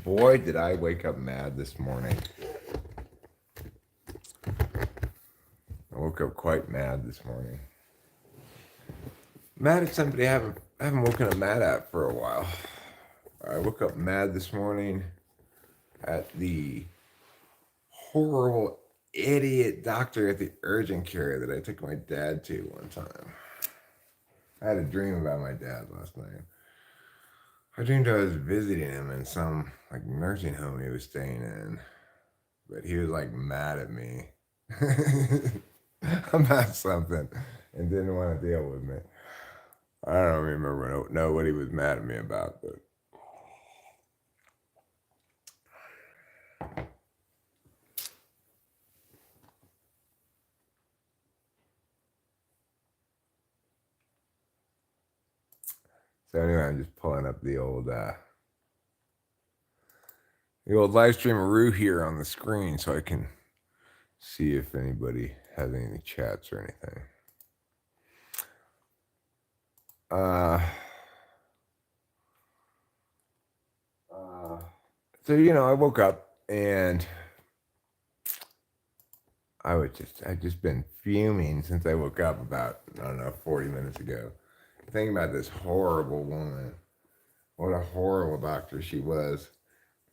boy, did I wake up mad this morning. I woke up quite mad this morning. Mad at somebody I haven't woken up mad at for a while. I woke up mad this morning at the horrible idiot doctor at the urgent care that I took my dad to one time. I had a dream about my dad last night. I dreamed I was visiting him in some nursing home he was staying in, but he was mad at me about something and didn't want to deal with me. I don't remember what he was mad at me about, but so anyway, I'm just pulling up the old live stream Roo here on the screen so I can see if anybody has any chats or anything. So I woke up and I've just been fuming since I woke up about 40 minutes ago, thinking about this horrible woman, what a horrible doctor she was,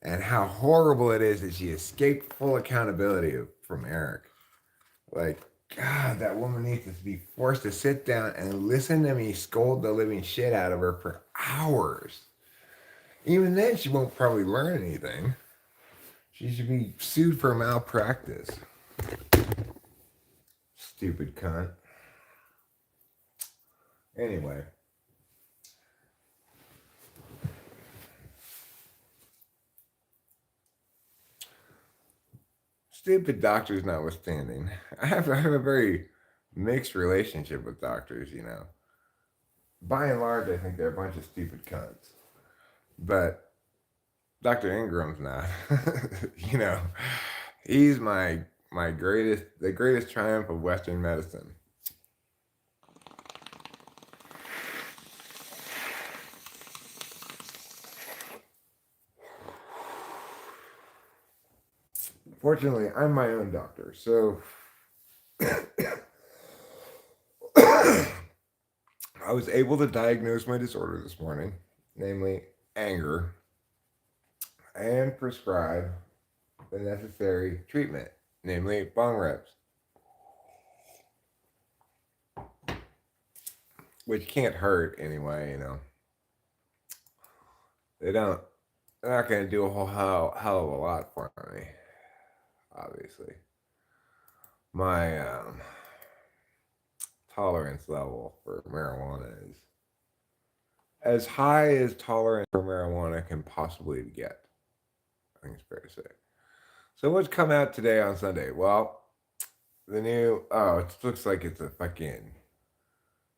and how horrible it is that she escaped full accountability from Eric. God, that woman needs to be forced to sit down and listen to me scold the living shit out of her for hours. Even then, she won't probably learn anything. She should be sued for malpractice. Stupid cunt. Anyway. Stupid doctors notwithstanding, I have a very mixed relationship with doctors, By and large, I think they're a bunch of stupid cunts. But Dr. Ingram's not. He's the greatest triumph of Western medicine. Fortunately, I'm my own doctor, so I was able to diagnose my disorder this morning, namely anger, and prescribe the necessary treatment, namely bong rips, which can't hurt anyway, They're not going to do a whole hell of a lot for me, obviously. My tolerance level for marijuana is as high as tolerance for marijuana can possibly get. I think it's fair to say. So what's come out today on Sunday? Well, it looks like it's a fucking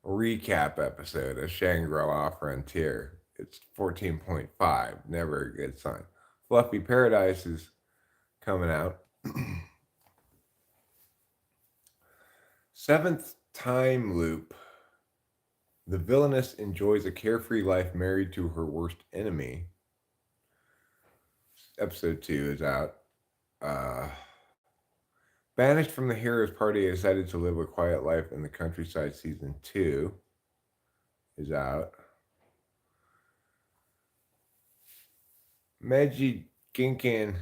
recap episode of Shangri-La Frontier. It's 14.5, never a good sign. Fluffy Paradise is coming out. Seventh time loop. The villainess enjoys a carefree life married to her worst enemy. Episode 2 is out. Banished from the hero's party, decided to live a quiet life in the countryside. Season 2 is out. Magic Ginkin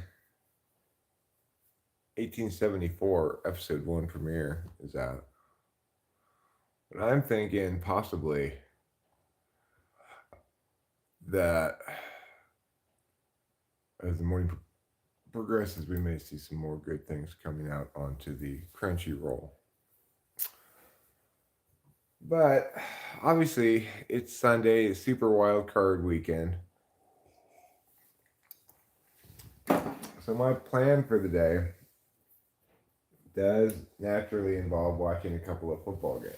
1874 episode 1 premiere is out. But I'm thinking possibly that as the morning progresses, we may see some more good things coming out onto the Crunchyroll. But obviously, it's Sunday, it's Super Wild Card weekend. So my plan for the day does naturally involve watching a couple of football games.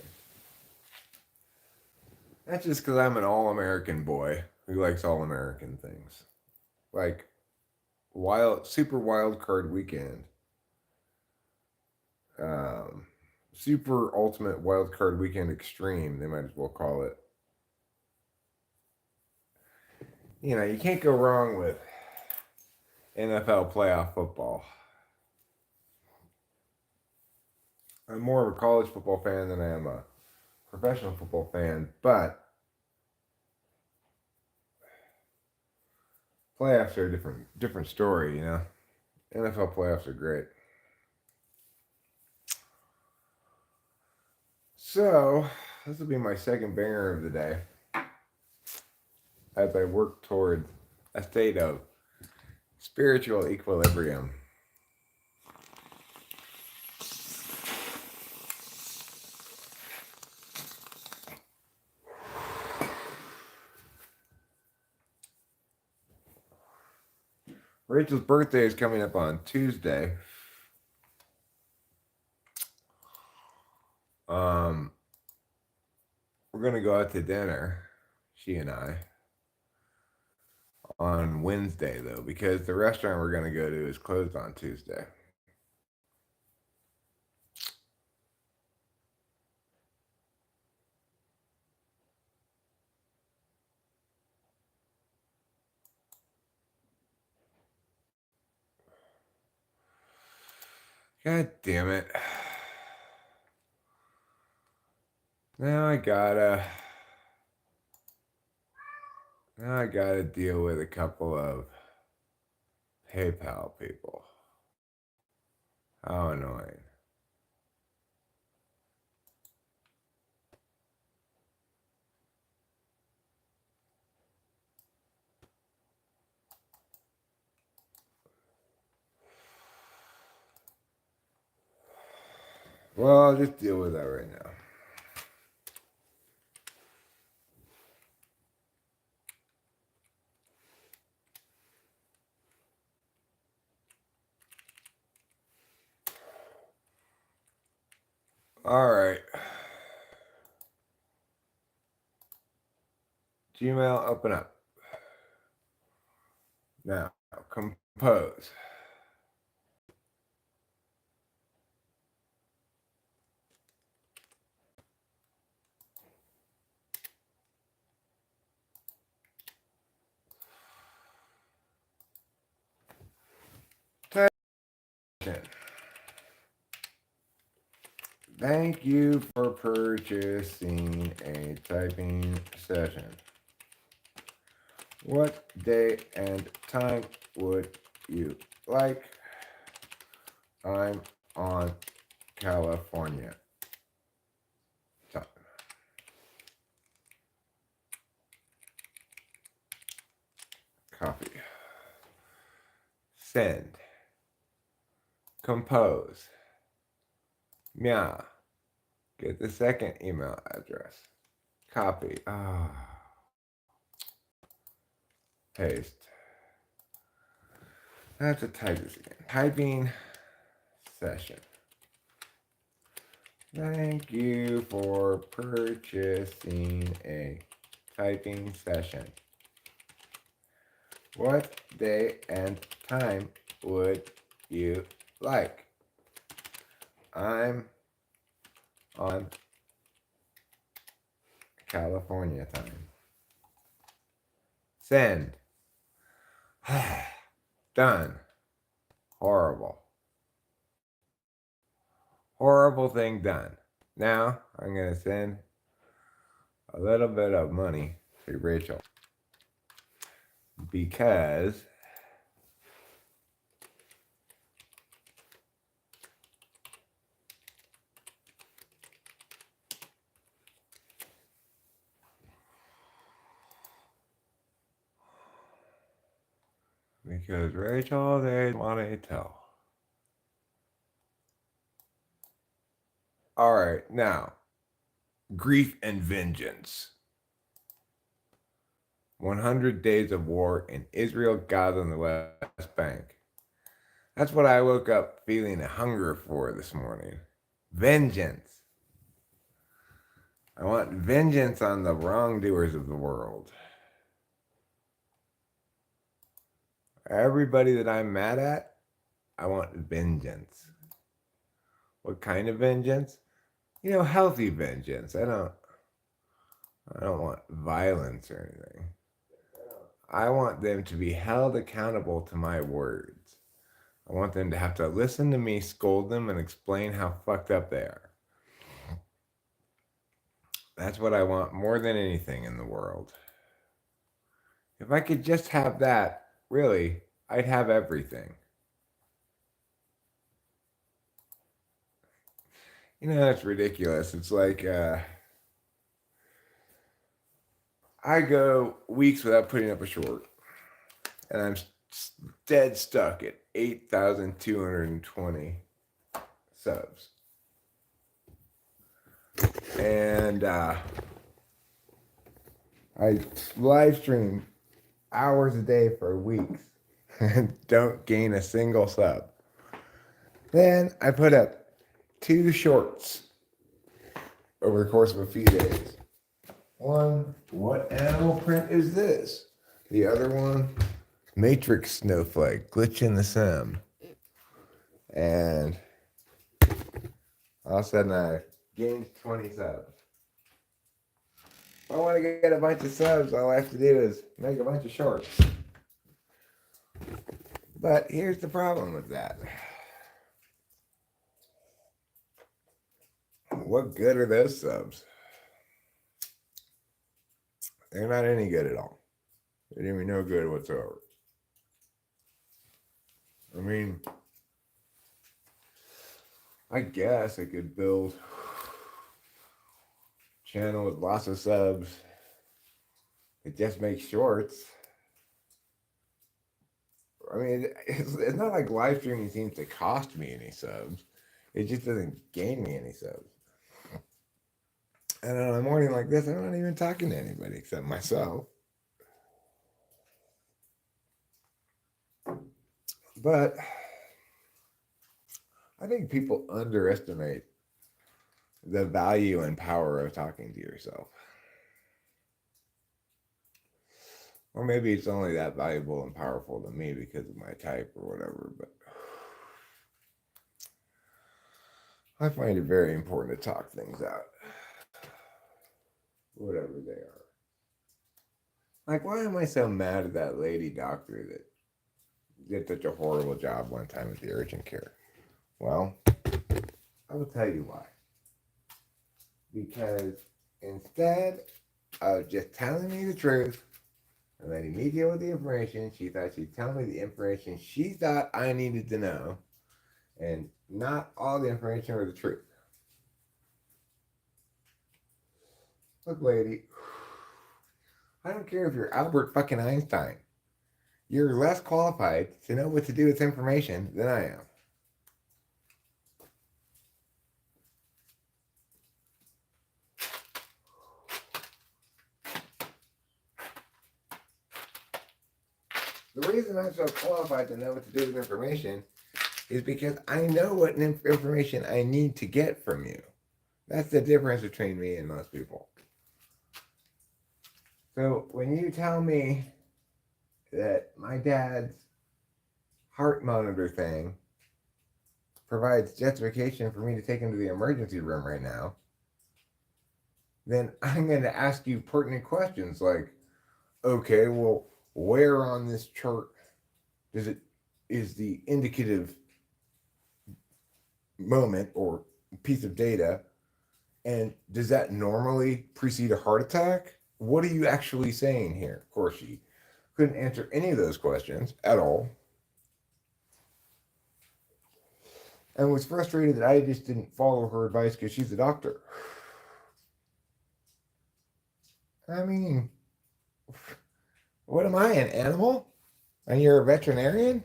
That's just because I'm an all-American boy who likes all-American things. Super Wild Card weekend. Super Ultimate Wild Card Weekend Extreme, they might as well call it. You can't go wrong with NFL playoff football. I'm more of a college football fan than I am a professional football fan, but playoffs are a different story, you know. NFL playoffs are great. So this will be my second banger of the day as I work towards a state of spiritual equilibrium. Rachel's birthday is coming up on Tuesday. We're gonna go out to dinner, she and I, on Wednesday though, because the restaurant we're gonna go to is closed on Tuesday. God damn it. Now I gotta deal with a couple of PayPal people. How annoying. Well, I'll just deal with that right now. All right. Gmail, open up. Now, compose. Thank you for purchasing a typing session. What day and time would you like? I'm on California time. Copy. Send. Compose. Meow. Get the second email address. Copy. Paste. I have to type this again. Typing session. Thank you for purchasing a typing session. What day and time would you like? I'm on California time. Send. Done. Horrible. Horrible thing done. Now I'm going to send a little bit of money to Rachel because Rachel, they want to tell. All right, now, grief and vengeance. 100 days of war in Israel, Gaza, and the West Bank. That's what I woke up feeling a hunger for this morning. Vengeance. I want vengeance on the wrongdoers of the world. Everybody that I'm mad at, I want vengeance. What kind of vengeance? You know, healthy vengeance. I don't want violence or anything. I want them to be held accountable to my words. I want them to have to listen to me scold them and explain how fucked up they are. That's what I want more than anything in the world. If I could just have that, really, I'd have everything. You know, that's ridiculous. It's like I go weeks without putting up a short, and I'm dead stuck at 8,220 subs. And I live stream hours a day for weeks and don't gain a single sub. Then I put up 2 shorts over the course of a few days. One, what animal print is this? The other one, Matrix snowflake, glitch in the sim. And all of a sudden I gained 20 subs. If I want to get a bunch of subs, all I have to do is make a bunch of shorts. But here's the problem with that. What good are those subs? They're not any good at all. They're even no good whatsoever. I mean, I guess I could build a channel with lots of subs. It just makes shorts. I mean, it's not like live streaming seems to cost me any subs. It just doesn't gain me any subs. And on a morning like this, I'm not even talking to anybody except myself. But I think people underestimate the value and power of talking to yourself. Or maybe it's only that valuable and powerful to me because of my type or whatever, but I find it very important to talk things out, whatever they are. Like, why am I so mad at that lady doctor that did such a horrible job one time at the urgent care? Well, I will tell you why. Because instead of just telling me the truth and letting me deal with the information, she thought she'd tell me the information she thought I needed to know, and not all the information was the truth. Look, lady, I don't care if you're Albert fucking Einstein. You're less qualified to know what to do with information than I am. The reason I'm so qualified to know what to do with information is because I know what information I need to get from you. That's the difference between me and most people. So when you tell me that my dad's heart monitor thing provides justification for me to take him to the emergency room right now, then I'm going to ask you pertinent questions like, okay, well, where on this chart is the indicative moment or piece of data, and does that normally precede a heart attack? What are you actually saying here? Of course, she couldn't answer any of those questions at all, and was frustrated that I just didn't follow her advice because she's a doctor. I mean, what am I, an animal? And you're a veterinarian?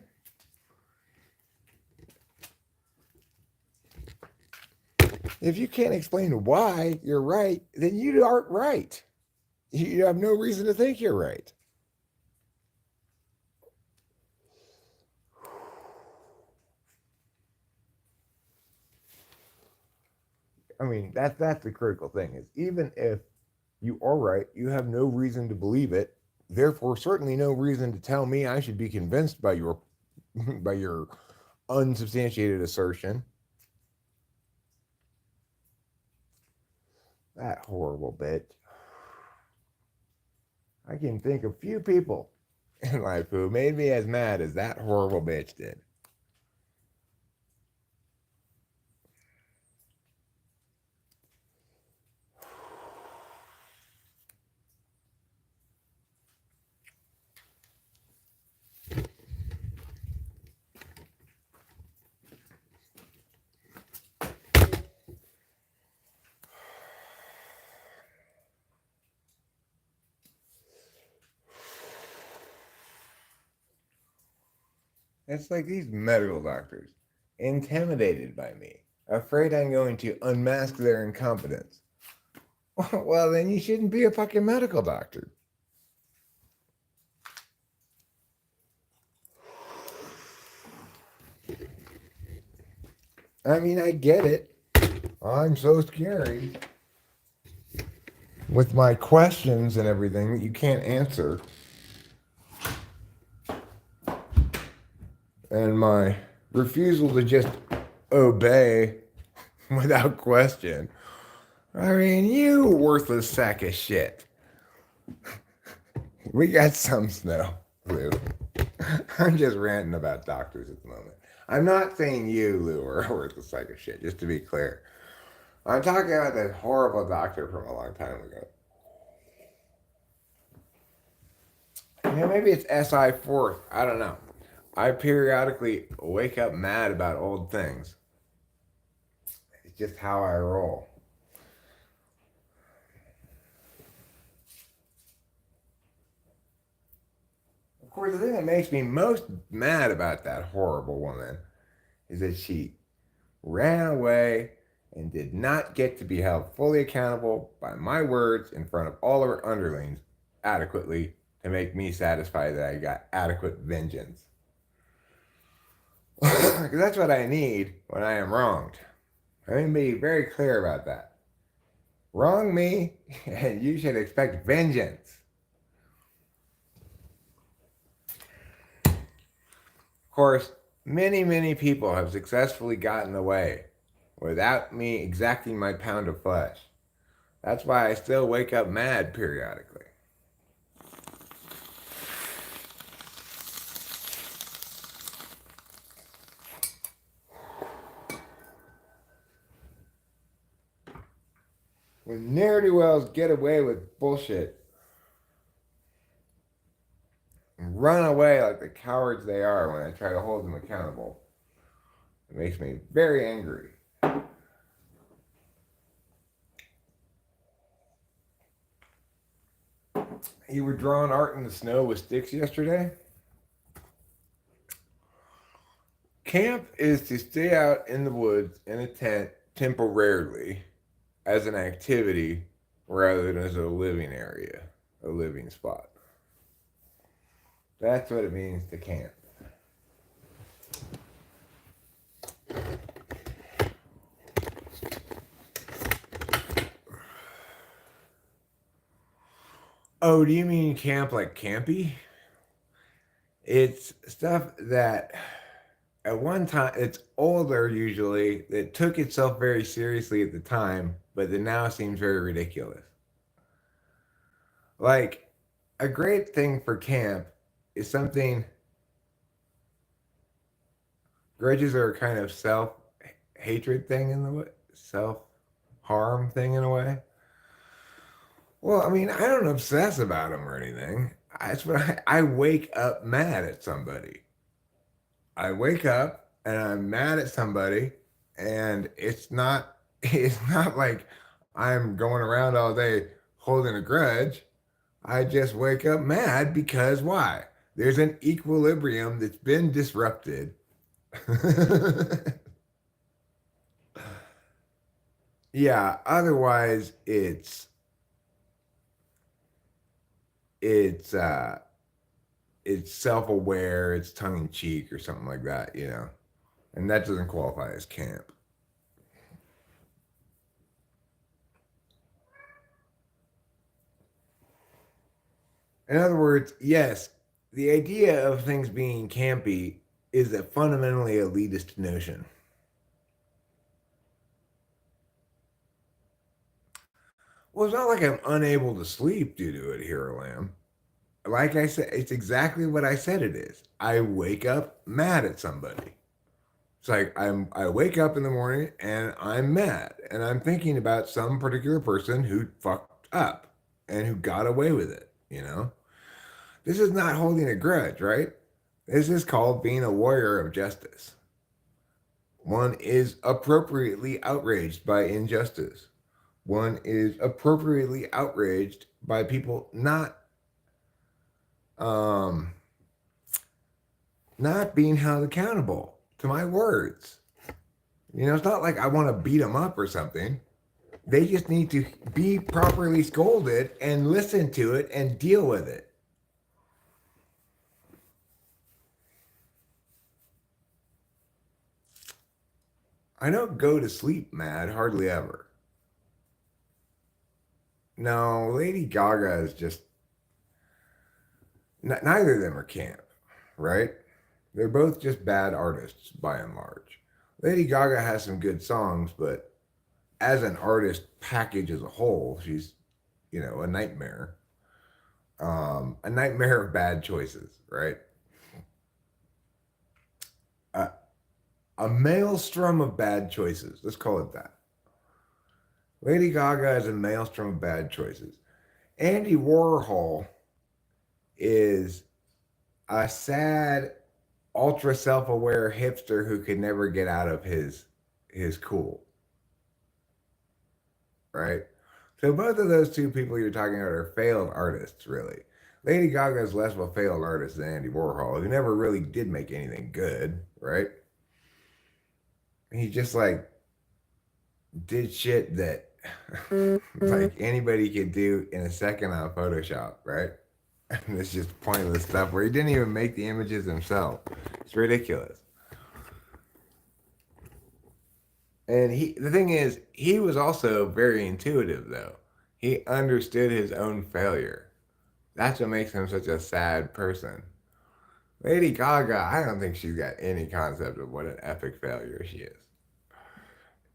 If you can't explain why you're right, then you aren't right. You have no reason to think you're right. I mean, that's the critical thing is even if you are right, you have no reason to believe it. Therefore, certainly no reason to tell me I should be convinced by your by your unsubstantiated assertion. That horrible bitch. I can think of few people in life who made me as mad as that horrible bitch did. It's like these medical doctors, intimidated by me, afraid I'm going to unmask their incompetence. Well, then you shouldn't be a fucking medical doctor. I mean, I get it. I'm so scary with my questions and everything that you can't answer. And my refusal to just obey without question. I mean, you worthless sack of shit. We got some snow, Lou. I'm just ranting about doctors at the moment. I'm not saying you, Lou, are a worthless sack of shit, just to be clear. I'm talking about that horrible doctor from a long time ago. Maybe it's SI fourth. I don't know. I periodically wake up mad about old things. It's just how I roll. Of course, the thing that makes me most mad about that horrible woman is that she ran away and did not get to be held fully accountable by my words in front of all of her underlings adequately to make me satisfied that I got adequate vengeance. Because that's what I need when I am wronged. Let me be very clear about that. Wrong me, and you should expect vengeance. Of course, many people have successfully gotten away without me exacting my pound of flesh. That's why I still wake up mad periodically. When ne'er-do-wells get away with bullshit and run away like the cowards they are when I try to hold them accountable, it makes me very angry. You were drawing art in the snow with sticks yesterday? Camp is to stay out in the woods in a tent temporarily as an activity rather than as a living area, a living spot. That's what it means to camp. Oh, do you mean camp like campy? It's stuff that at one time, it's older usually, that took itself very seriously at the time, but that now seems very ridiculous. Like, a great thing for camp is something, grudges are a kind of self hatred thing in the way, self harm thing in a way. Well, I mean, I don't obsess about them or anything. That's what I wake up mad at somebody. I wake up and I'm mad at somebody, and it's not like I'm going around all day holding a grudge. I just wake up mad because why? There's an equilibrium that's been disrupted. Yeah, otherwise it's it's self-aware, it's tongue-in-cheek or something like that. And that doesn't qualify as camp. In other words, yes, the idea of things being campy is a fundamentally elitist notion. Well, it's not like I'm unable to sleep due to it, Hero Lamb. like I said, it's exactly what I said it is. I wake up mad at somebody. It's like I wake up in the morning and I'm mad and I'm thinking about some particular person who fucked up and who got away with it, you know? This is not holding a grudge, right? This is called being a warrior of justice. One is appropriately outraged by injustice. One is appropriately outraged by people um not being held accountable to my words. You know, it's not like I want to beat them up or something. They just need to be properly scolded and listen to it and deal with it. I don't go to sleep mad hardly ever. No, Lady Gaga is just neither of them are camp, right? They're both just bad artists by and large. Lady Gaga has some good songs, but as an artist package as a whole, she's, you know, a nightmare. A nightmare of bad choices, right? A, a maelstrom of bad choices. Let's call it that. Lady Gaga is a maelstrom of bad choices. Andy Warhol is a sad, ultra self-aware hipster who could never get out of his cool, right? So both of those two people you're talking about are failed artists, really. Lady Gaga is less of a failed artist than Andy Warhol, who never really did make anything good, right? He just like did shit that like anybody could do in a second on Photoshop, right? And it's just pointless stuff where he didn't even make the images himself. It's ridiculous. And the thing is, he was also very intuitive though. He understood his own failure. That's what makes him such a sad person. Lady Gaga, I don't think she's got any concept of what an epic failure she is.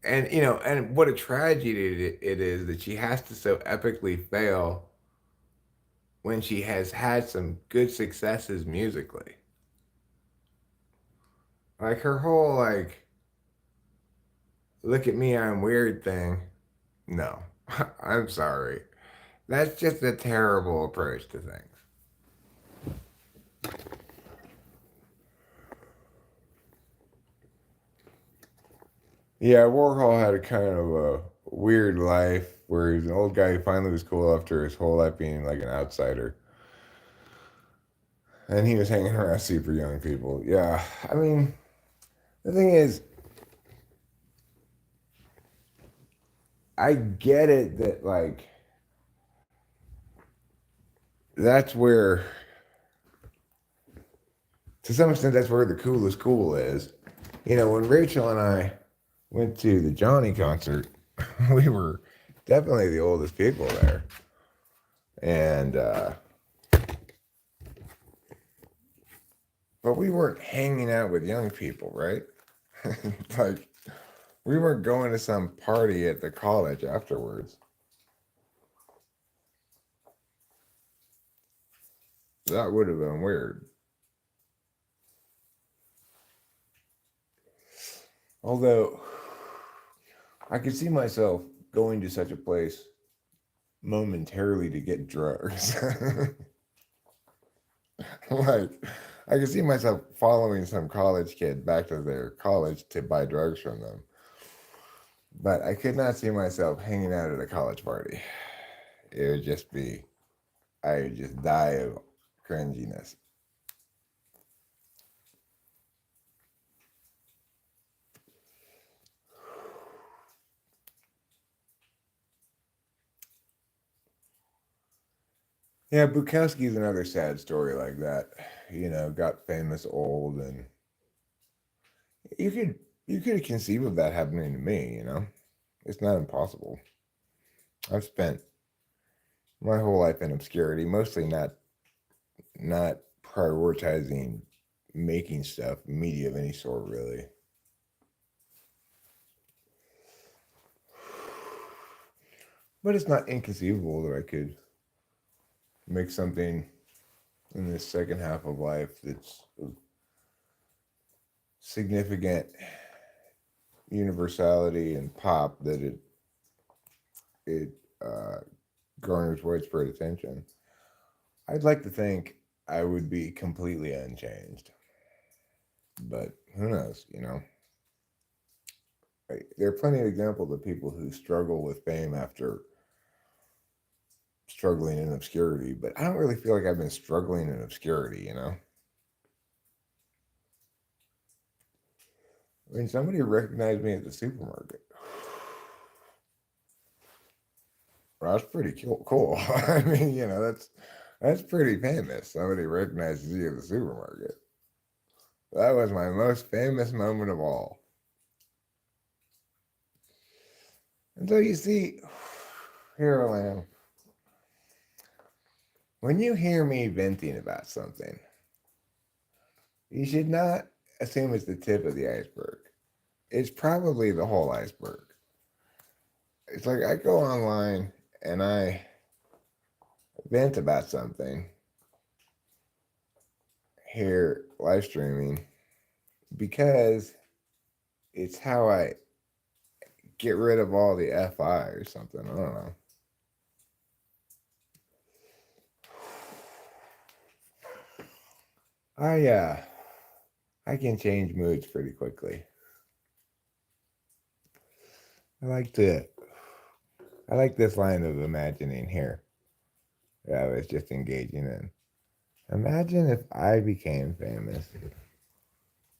And you know, and what a tragedy it is that she has to so epically fail when she has had some good successes musically. Like her whole like look at me, I'm weird thing. No. I'm sorry. That's just a terrible approach to things. Yeah, Warhol had a kind of a weird life where he was an old guy who finally was cool after his whole life being like an outsider. And he was hanging around super young people. Yeah. I mean, the thing is, I get it that like that's where to some extent that's where the coolest cool is. You know, when Rachel and I went to the Johnny concert, we were definitely the oldest people there. And but we weren't hanging out with young people, right? Like we weren't going to some party at the college afterwards. That would have been weird. Although I could see myself going to such a place momentarily to get drugs. Like, I could see myself following some college kid back to their college to buy drugs from them. But I could not see myself hanging out at a college party. It would just be, I would just die of cringiness. Yeah, Bukowski's another sad story like that. You know, got famous old, and you could you could conceive of that happening to me. You know, it's not impossible. I've spent my whole life in obscurity, mostly not prioritizing making stuff, media of any sort, really. But it's not inconceivable that I could make something in this second half of life that's of significant universality and pop that it uh, garners widespread attention. I'd like to think I would be completely unchanged, but who knows? There are plenty of examples of people who struggle with fame after struggling in obscurity, but I don't really feel like I've been struggling in obscurity. I mean, somebody recognized me at the supermarket. Well, that's pretty cool. I mean, that's pretty famous. Somebody recognizes you at the supermarket. That was my most famous moment of all. And so you see, here I am. When you hear me venting about something, you should not assume it's the tip of the iceberg. It's probably the whole iceberg. It's like I go online and I vent about something here live streaming because it's how I get rid of all the FI or something. I don't know. I can change moods pretty quickly. I like this line of imagining here that I was just engaging in. Imagine if I became famous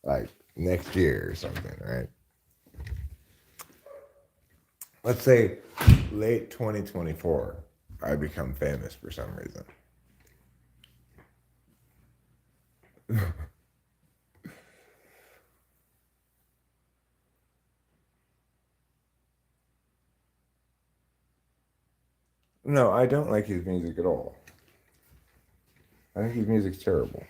like next year or something, right? Let's say late 2024, I become famous for some reason. No, I don't like his music at all. I think his music's terrible.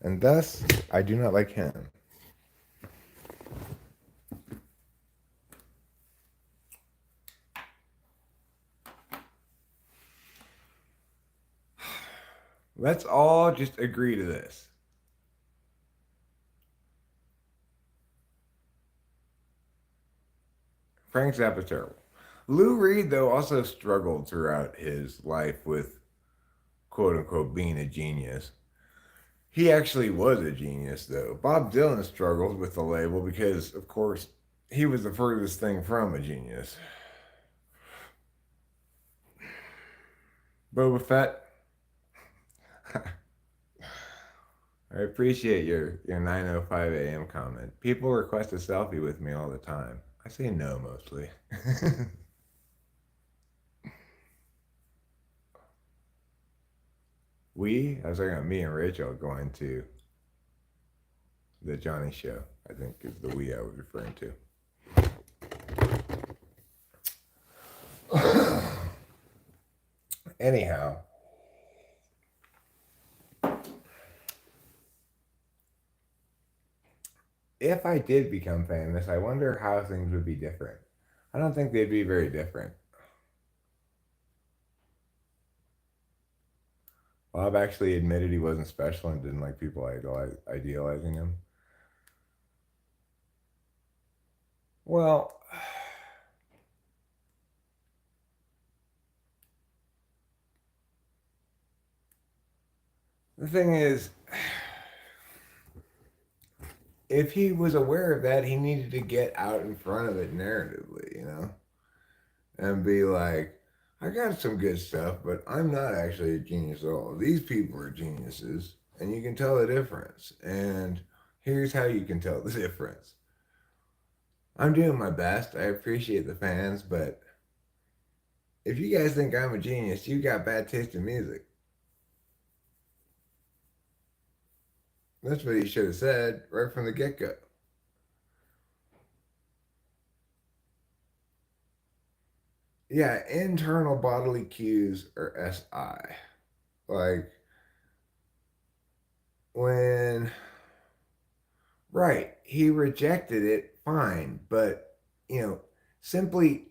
And thus, I do not like him. Let's all just agree to this. Frank Zappa's terrible. Lou Reed, though, also struggled throughout his life with quote unquote being a genius. He actually was a genius, though. Bob Dylan struggled with the label because, of course, he was the furthest thing from a genius. Boba Fett, I appreciate your 9:05 a.m. comment. People request a selfie with me all the time. I say no mostly. I was talking about me and Rachel going to the Johnny show, I think is the we I was referring to. Anyhow, if I did become famous, I wonder how things would be different. I don't think they'd be very different. Bob actually admitted he wasn't special and didn't like people idealizing him. Well, the thing is, if he was aware of that, he needed to get out in front of it narratively, and be like, I got some good stuff, but I'm not actually a genius at all. These people are geniuses, and you can tell the difference. And here's how you can tell the difference. I'm doing my best. I appreciate the fans, but if you guys think I'm a genius, you got bad taste in music. That's what he should have said right from the get go. Yeah, internal bodily cues are SI. Like, when, right, he rejected it, fine, but, simply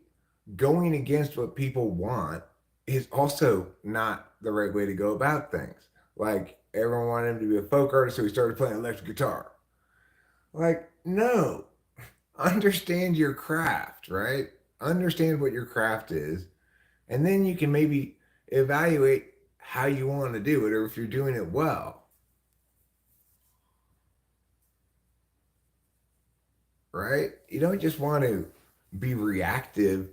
going against what people want is also not the right way to go about things. Like everyone wanted him to be a folk artist, so he started playing electric guitar. Like, no, understand your craft, right? Understand what your craft is, and then you can maybe evaluate how you want to do it or if you're doing it well, right? You don't just want to be reactive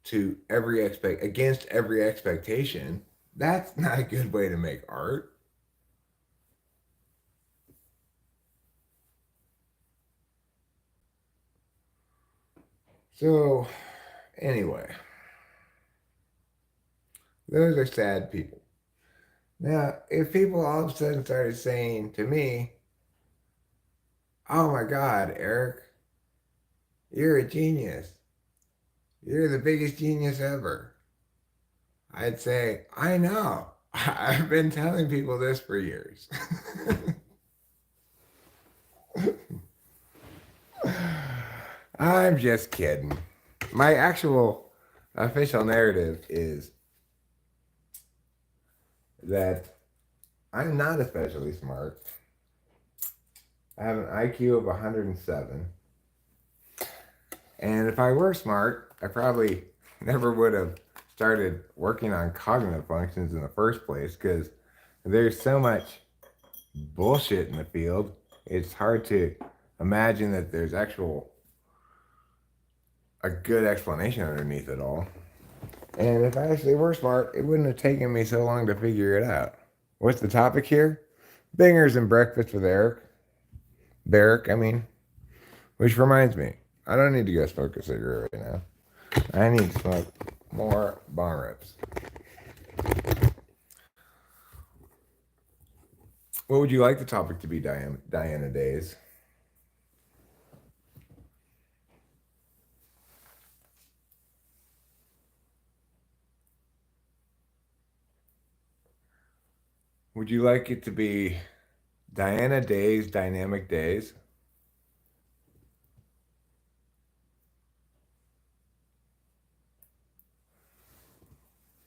to against every expectation. That's not a good way to make art. So, anyway, those are sad people. Now, if people all of a sudden started saying to me, "Oh my God, Eric, you're a genius. You're the biggest genius ever," I'd say, "I know. I've been telling people this for years." I'm just kidding. My actual official narrative is that I'm not especially smart. I have an IQ of 107. And if I were smart, I probably never would have started working on cognitive functions in the first place because there's so much bullshit in the field. It's hard to imagine that there's a good explanation underneath it all. And if I actually were smart, it wouldn't have taken me so long to figure it out. What's the topic here? Bingers and breakfast with Eric. Beric, I mean. Which reminds me, I don't need to go smoke a cigarette right now. I need to smoke more bong rips. What would you like the topic to be, Diana Days? Would you like it to be Diana Days, Dynamic Days?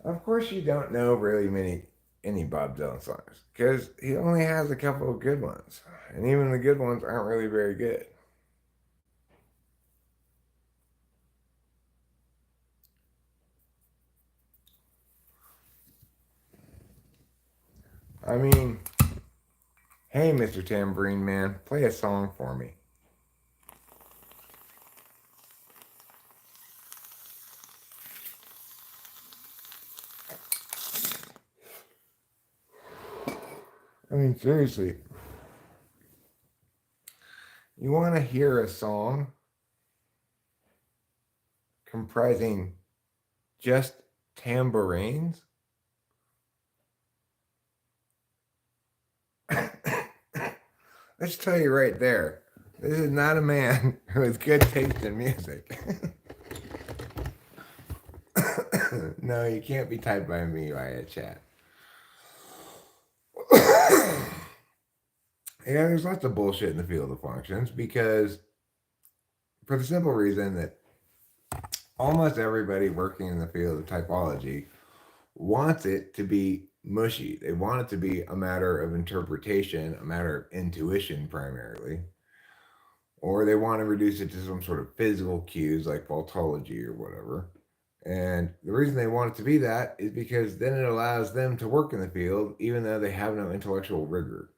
Of course, you don't know really any Bob Dylan songs because he only has a couple of good ones, and even the good ones aren't really very good. I mean, hey, Mr. Tambourine Man, play a song for me. I mean, seriously, you want to hear a song comprising just tambourines? Let's tell you right there, this is not a man who has good taste in music. No, you can't be typed by me via chat. Yeah, there's lots of bullshit in the field of functions because, for the simple reason that almost everybody working in the field of typology wants it to be mushy. They want it to be a matter of interpretation, a matter of intuition primarily, or they want to reduce it to some sort of physical cues like faultology or whatever. And the reason they want it to be that is because then it allows them to work in the field even though they have no intellectual rigor.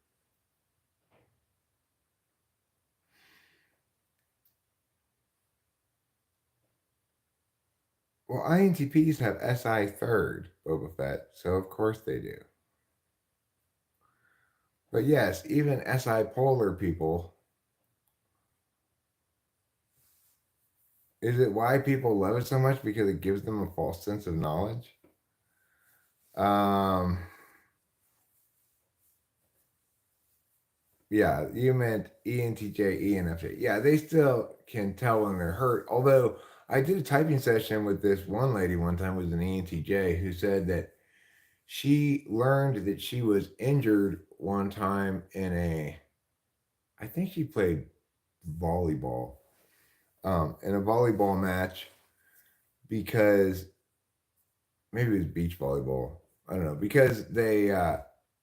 Well, INTPs have SI third, Boba Fett, so of course they do. But yes, even SI polar people, is it why people love it so much? Because it gives them a false sense of knowledge? Um, yeah, you meant ENTJ, ENFJ. Yeah, they still can tell when they're hurt. Although I did a typing session with this one lady one time who was an ENTJ who said that she learned that she was injured one time I think she played volleyball, in a volleyball match because maybe it was beach volleyball. I don't know because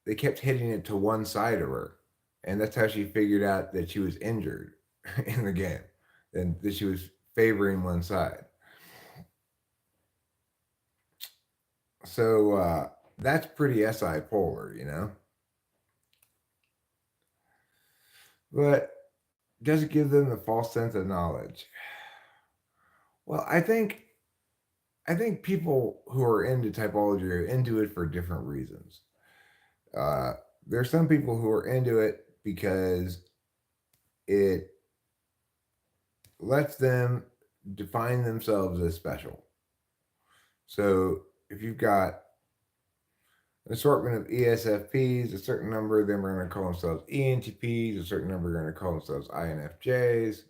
they kept hitting it to one side of her, and that's how she figured out that she was injured in the game, and that she was favoring one side. So that's pretty SI polar, you know. But does it give them the false sense of knowledge? Well, I think people who are into typology are into it for different reasons. Uh, there's some people who are into it because it lets them define themselves as special. So if you've got an assortment of ESFPs, a certain number of them are going to call themselves ENTPs, a certain number are going to call themselves INFJs,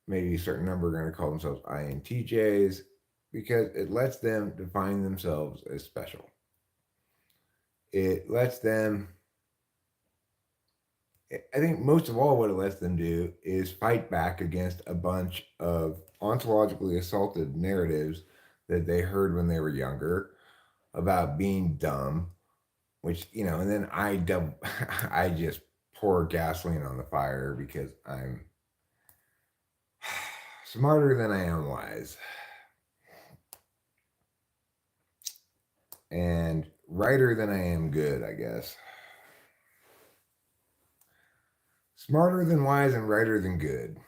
maybe a certain number are going to call themselves INTJs, because it lets them define themselves as special. It lets them, I think most of all, what it lets them do is fight back against a bunch of ontologically assaulted narratives that they heard when they were younger about being dumb, which, and then I just pour gasoline on the fire because I'm smarter than I am wise. And righter than I am good, I guess. Smarter than wise and righter than good.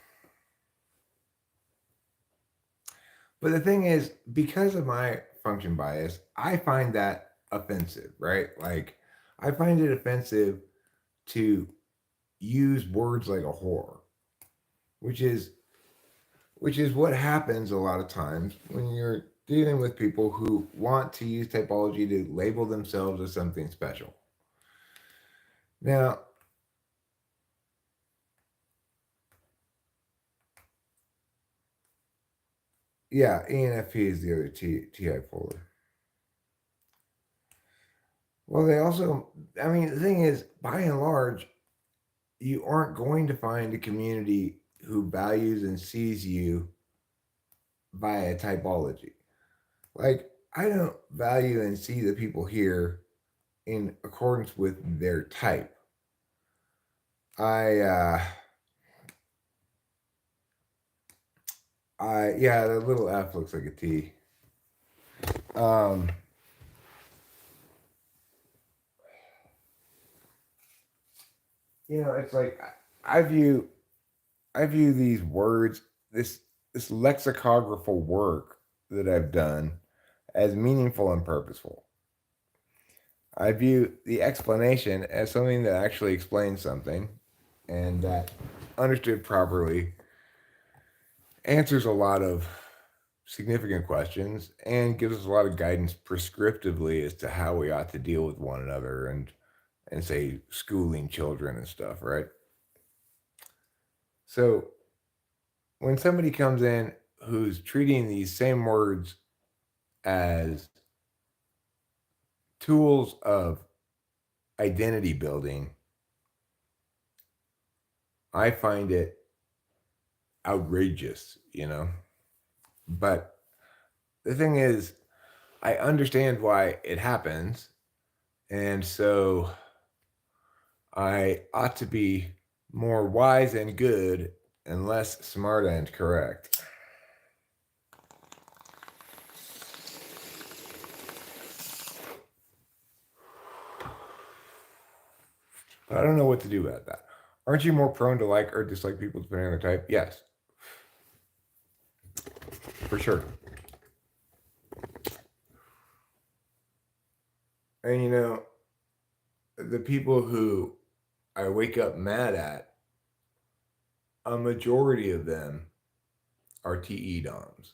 But the thing is, because of my function bias, I find that offensive, right? Like, I find it offensive to use words like a whore, which is what happens a lot of times when you're dealing with people who want to use typology to label themselves as something special. Now, yeah, ENFP is the other TI polar. Well, they also, I mean, the thing is, by and large, you aren't going to find a community who values and sees you via typology. Like, I don't value and see the people here in accordance with their type. Yeah, the little F looks like a T. It's like I view these words, this lexicographical work that I've done, as meaningful and purposeful. I view the explanation as something that actually explains something, and that, understood properly, answers a lot of significant questions and gives us a lot of guidance prescriptively as to how we ought to deal with one another and say schooling children and stuff, right? So when somebody comes in who's treating these same words as tools of identity building, I find it outrageous, But the thing is, I understand why it happens, and so I ought to be more wise and good and less smart and correct. But I don't know what to do about that. Aren't you more prone to like or dislike people depending on their type? Yes. For sure. And the people who I wake up mad at, a majority of them are TE DOMs.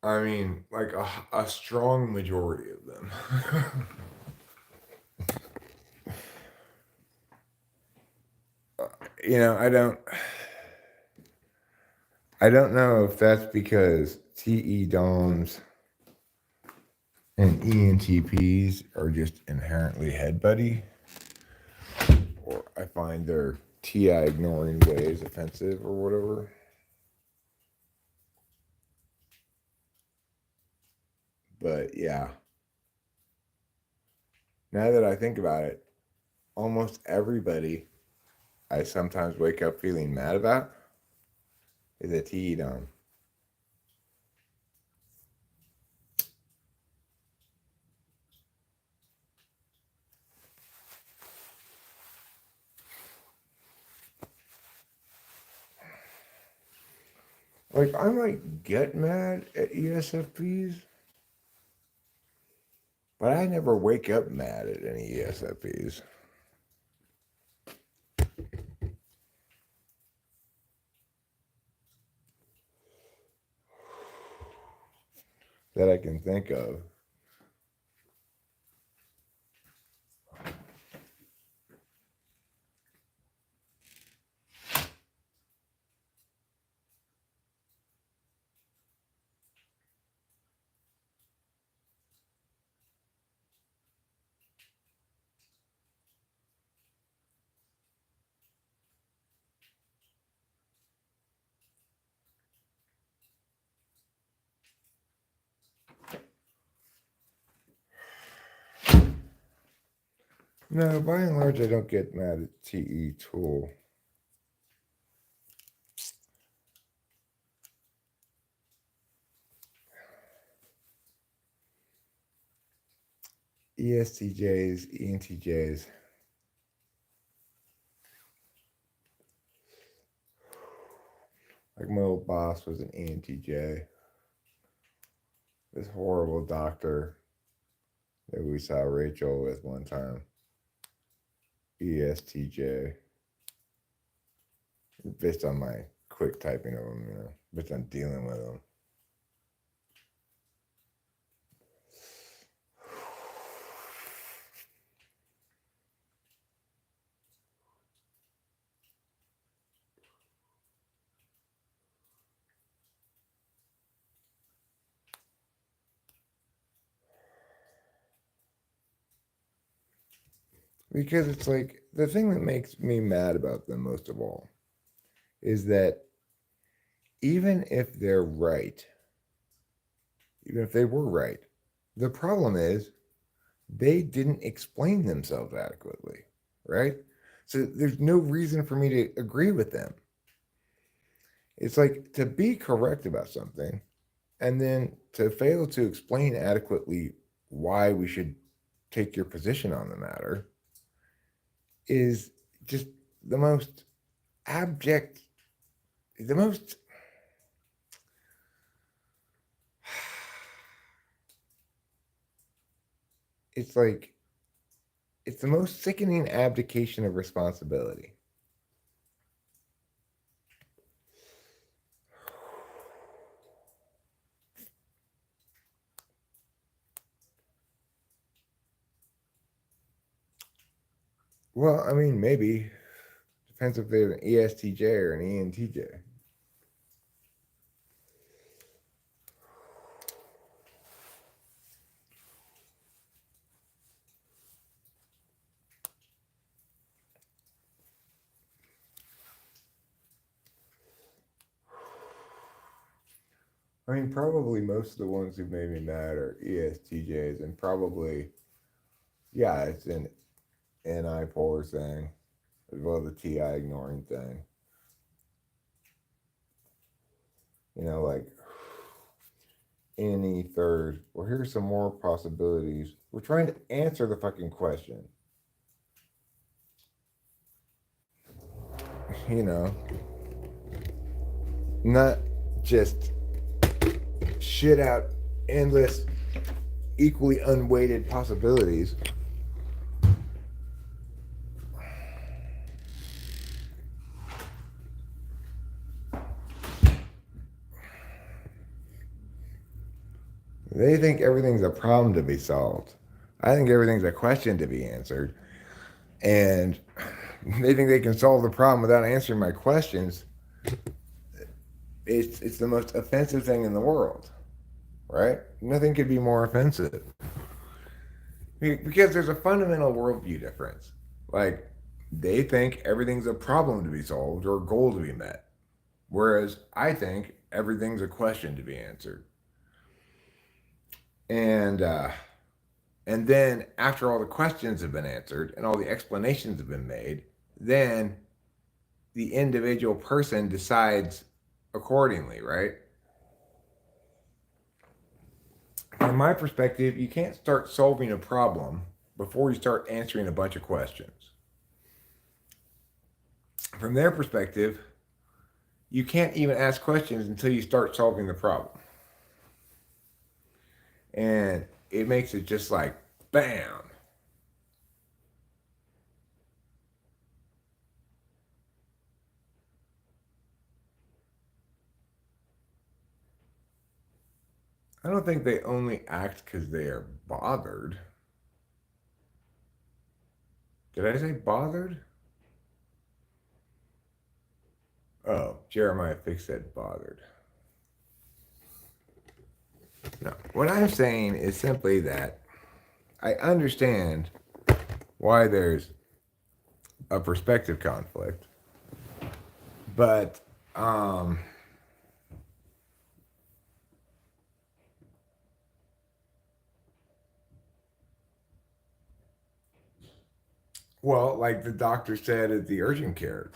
I mean, like a strong majority of them. I don't know if that's because TE DOMs and ENTPs are just inherently head buddy, I find their TI ignoring ways offensive or whatever. But yeah, now that I think about it, almost everybody I sometimes wake up feeling mad about is a TE dom. Like, I might get mad at ESFPs, but I never wake up mad at any ESFPs. That I can think of. No, by and large, I don't get mad at TE Tool. ESTJs, ENTJs. Like my old boss was an ENTJ. This horrible doctor that we saw Rachel with one time. ESTJ. Based on my quick typing of them, based on dealing with them. Because it's like, the thing that makes me mad about them most of all is that even if they're right, even if they were right, the problem is they didn't explain themselves adequately, right? So there's no reason for me to agree with them. It's like, to be correct about something and then to fail to explain adequately why we should take your position on the matter is just the most abject, the most it's like, it's the most sickening abdication of responsibility. Well, I mean, maybe. Depends if they're an ESTJ or an ENTJ. I mean, probably most of the ones who made me mad are ESTJs, and probably, yeah, it's an NI polar thing, as well as the TI ignoring thing. Like any third. Well, here's some more possibilities. We're trying to answer the fucking question. You know, not just shit out endless, equally unweighted possibilities. They think everything's a problem to be solved. I think everything's a question to be answered. And they think they can solve the problem without answering my questions. It's the most offensive thing in the world, right? Nothing could be more offensive. Because there's a fundamental worldview difference. Like, They think everything's a problem to be solved or a goal to be met. Whereas I think everything's a question to be answered. And and then after all the questions have been answered and all the explanations have been made, then the individual person decides accordingly, right? From my perspective, you can't start solving a problem before you start answering a bunch of questions. From their perspective, you can't even ask questions until you start solving the problem. And it makes it just like bam. I don't think they only act because they are bothered. Did I say bothered? Oh, Jeremiah Fix said bothered. No, what I'm saying is simply that I understand why there's a perspective conflict, but well, like the doctor said at the urgent care,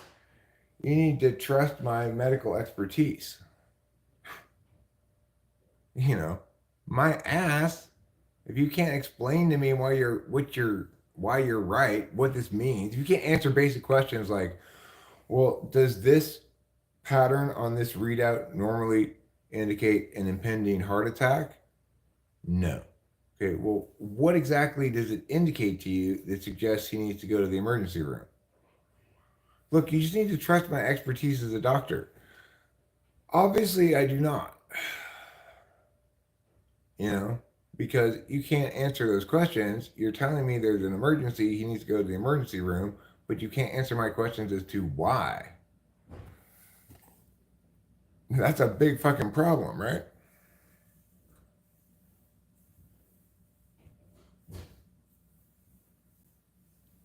you need to trust my medical expertise. You know, my ass. If you can't explain to me why you're right, what this means, if you can't answer basic questions like, well, does this pattern on this readout normally indicate an impending heart attack? No. Okay, well, what exactly does it indicate to you that suggests he needs to go to the emergency room? Look, you just need to trust my expertise as a doctor. Obviously, I do not. You know, because you can't answer those questions. You're telling me there's an emergency, he needs to go to the emergency room, but you can't answer my questions as to why. That's a big fucking problem, right?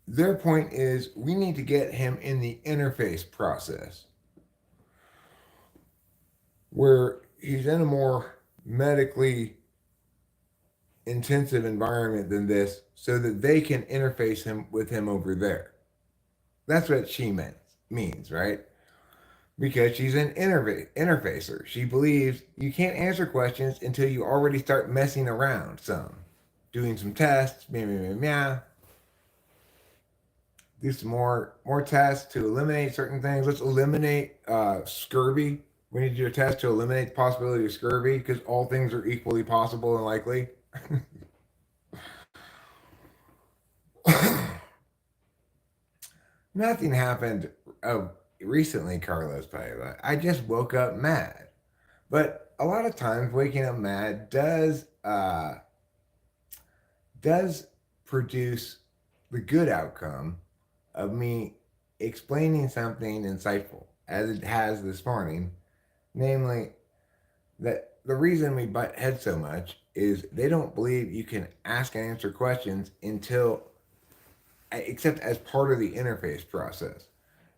Their point is we need to get him in the interface process where he's in a more medically intensive environment than this so that they can interface him with him over there. That's what she means, right? Because she's an interfacer. She believes you can't answer questions until you already start messing around some, doing some tests, meow, meow, meow, meow. Do some more tests to eliminate certain things. Let's eliminate scurvy. We need to do a test to eliminate the possibility of scurvy because all things are equally possible and likely. Nothing happened recently, Carlos Paiva. I just woke up mad. But a lot of times, waking up mad does produce the good outcome of me explaining something insightful, as it has this morning, namely that the reason we butt heads so much is they don't believe you can ask and answer questions until, except as part of the interface process.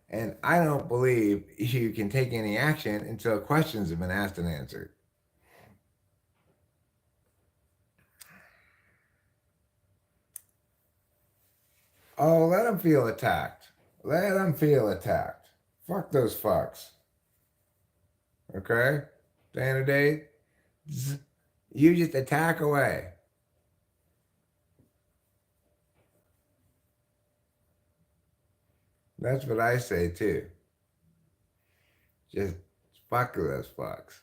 And I don't believe you can take any action until questions have been asked and answered. Oh, let them feel attacked. Let them feel attacked. Fuck those fucks. Okay? Day and day, you just attack away. That's what I say too. Just fuck those fucks.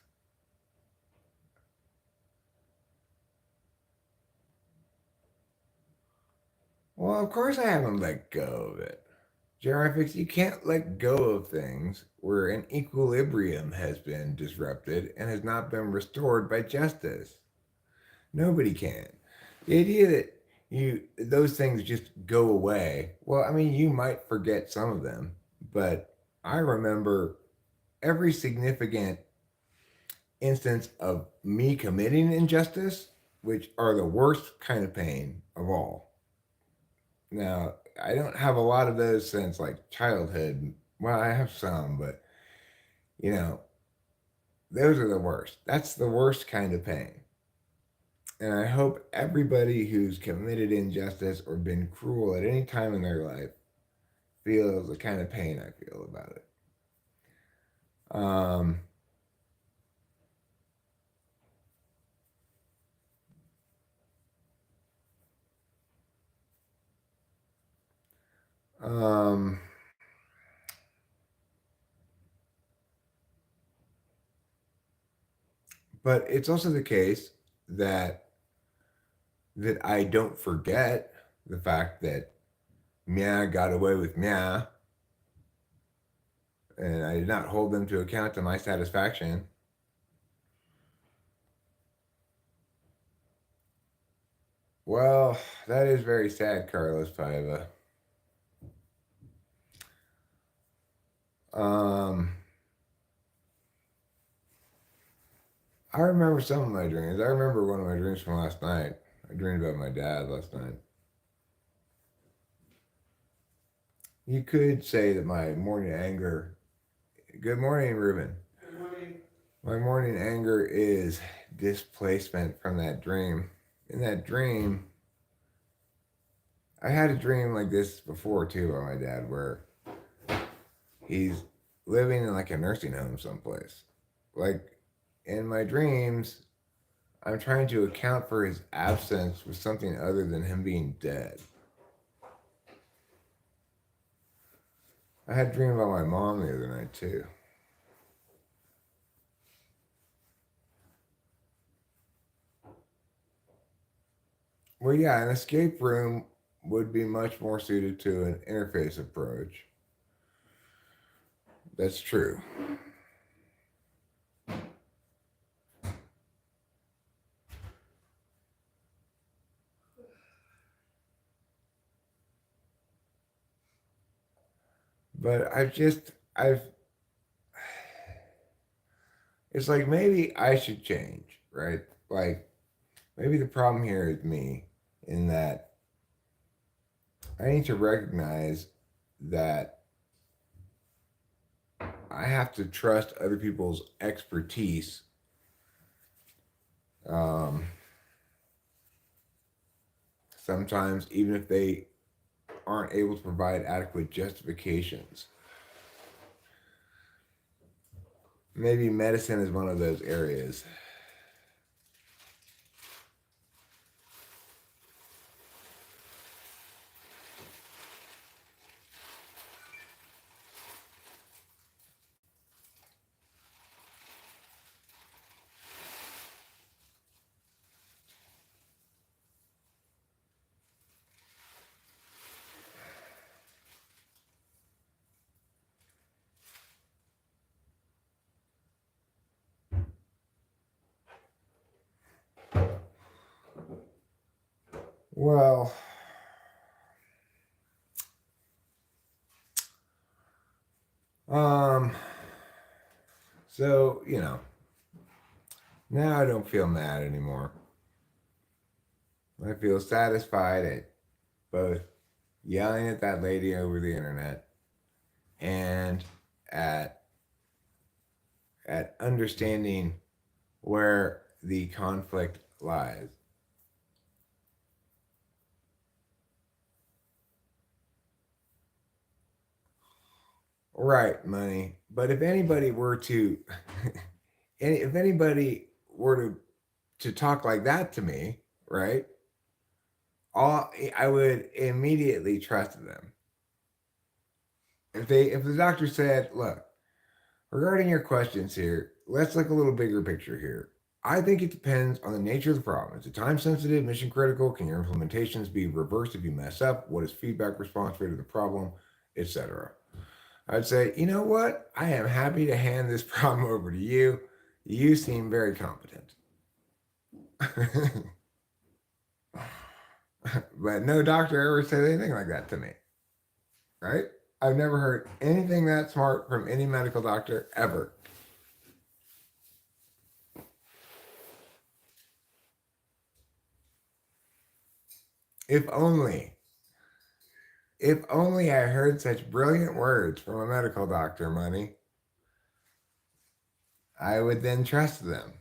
Well, of course I haven't let go of it. Jerry, you can't let go of things where an equilibrium has been disrupted and has not been restored by justice. Nobody can. The idea that those things just go away. Well, I mean, you might forget some of them, but I remember every significant instance of me committing injustice, which are the worst kind of pain of all. Now, I don't have a lot of those since like childhood. Well, I have some, but you know, those are the worst. That's the worst kind of pain. And I hope everybody who's committed injustice or been cruel at any time in their life feels the kind of pain I feel about it. Um, um, but it's also the case that I don't forget the fact that Mia got away with Mia, and I did not hold them to account to my satisfaction. Well, that is very sad, Carlos Paiva. Um, I remember some of my dreams. I remember one of my dreams from last night. I dreamed about my dad last night. You could say that my morning anger. Good morning, Ruben. Good morning. My morning anger is displacement from that dream. In that dream, I had a dream like this before too about my dad, where he's living in like a nursing home someplace. Like in my dreams, I'm trying to account for his absence with something other than him being dead. I had a dream about my mom the other night too. Well, yeah, an escape room would be much more suited to an interface approach. That's true. But I've, it's like maybe I should change, right? Like maybe the problem here is me in that I need to recognize that I have to trust other people's expertise. Um, Sometimes, even if they aren't able to provide adequate justifications. Maybe medicine is one of those areas. Well, um, so, now I don't feel mad anymore. I feel satisfied at both yelling at that lady over the internet and at understanding where the conflict lies. Right, money. But if anybody were to, if anybody were to talk like that to me, right? All I would immediately trust them. If the doctor said, "Look, regarding your questions here, let's look a little bigger picture here. I think it depends on the nature of the problem. Is it time sensitive, mission critical? Can your implementations be reversed if you mess up? What is feedback response rate of the problem, etc." I'd say, you know what? I am happy to hand this problem over to you. You seem very competent. But no doctor ever said anything like that to me, right? I've never heard anything that smart from any medical doctor ever. If only, If only I heard such brilliant words from a medical doctor, Money, I would then trust them.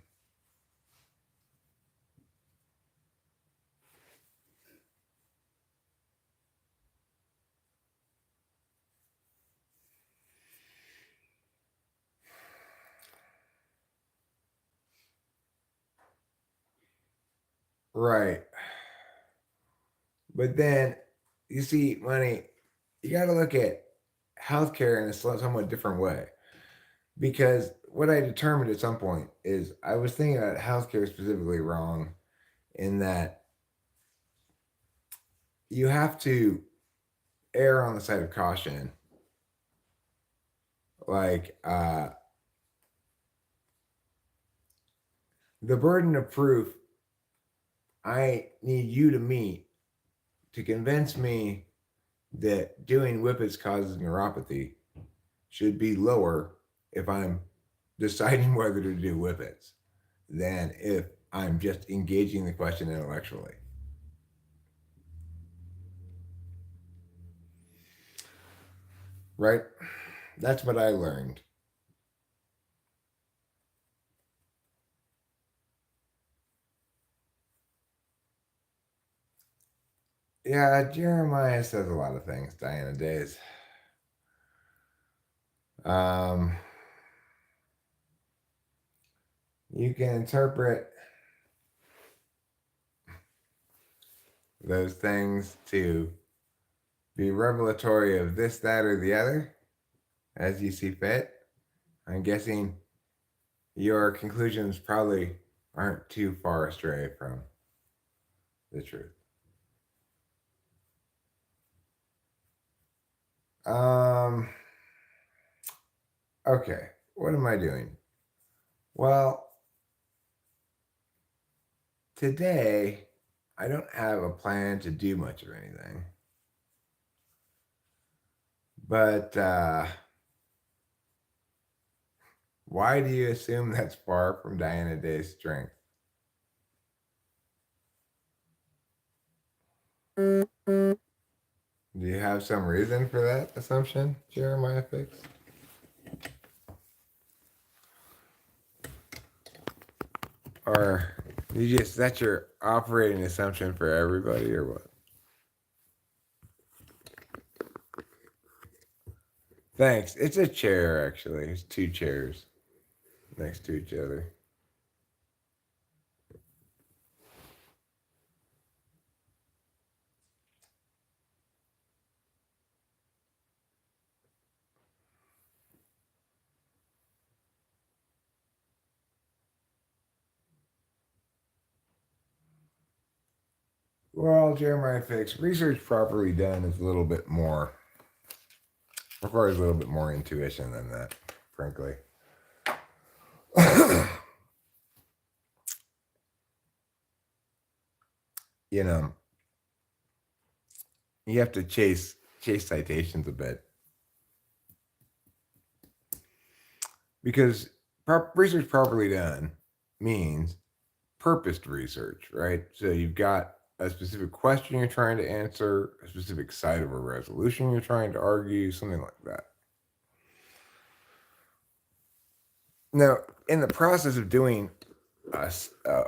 Right. But then, you see, Money, you got to look at healthcare in a somewhat different way. Because what I determined at some point is I was thinking about healthcare specifically wrong in that you have to err on the side of caution. Like, the burden of proof I need you to meet to convince me that doing whippets causes neuropathy should be lower if I'm deciding whether to do whippets than if I'm just engaging the question intellectually. Right? That's what I learned. Yeah, Jeremiah says a lot of things, Diana Days. Um, you can interpret those things to be revelatory of this, that, or the other as you see fit. I'm guessing your conclusions probably aren't too far astray from the truth. Um, okay, what am I doing? Well, today I don't have a plan to do much of anything. But why do you assume that's far from Diana Day's strength? Do you have some reason for that assumption, Jeremiah Fix? Or you just that's your operating assumption for everybody, or what? Thanks. It's a chair, actually. It's two chairs next to each other. Well, Jeremiah Fix, research properly done is a little bit more, requires a little bit more intuition than that, frankly. You know, you have to chase citations a bit because research properly done means purposed research, right? So you've got a specific question you're trying to answer, a specific side of a resolution you're trying to argue, something like that. Now, in the process of doing a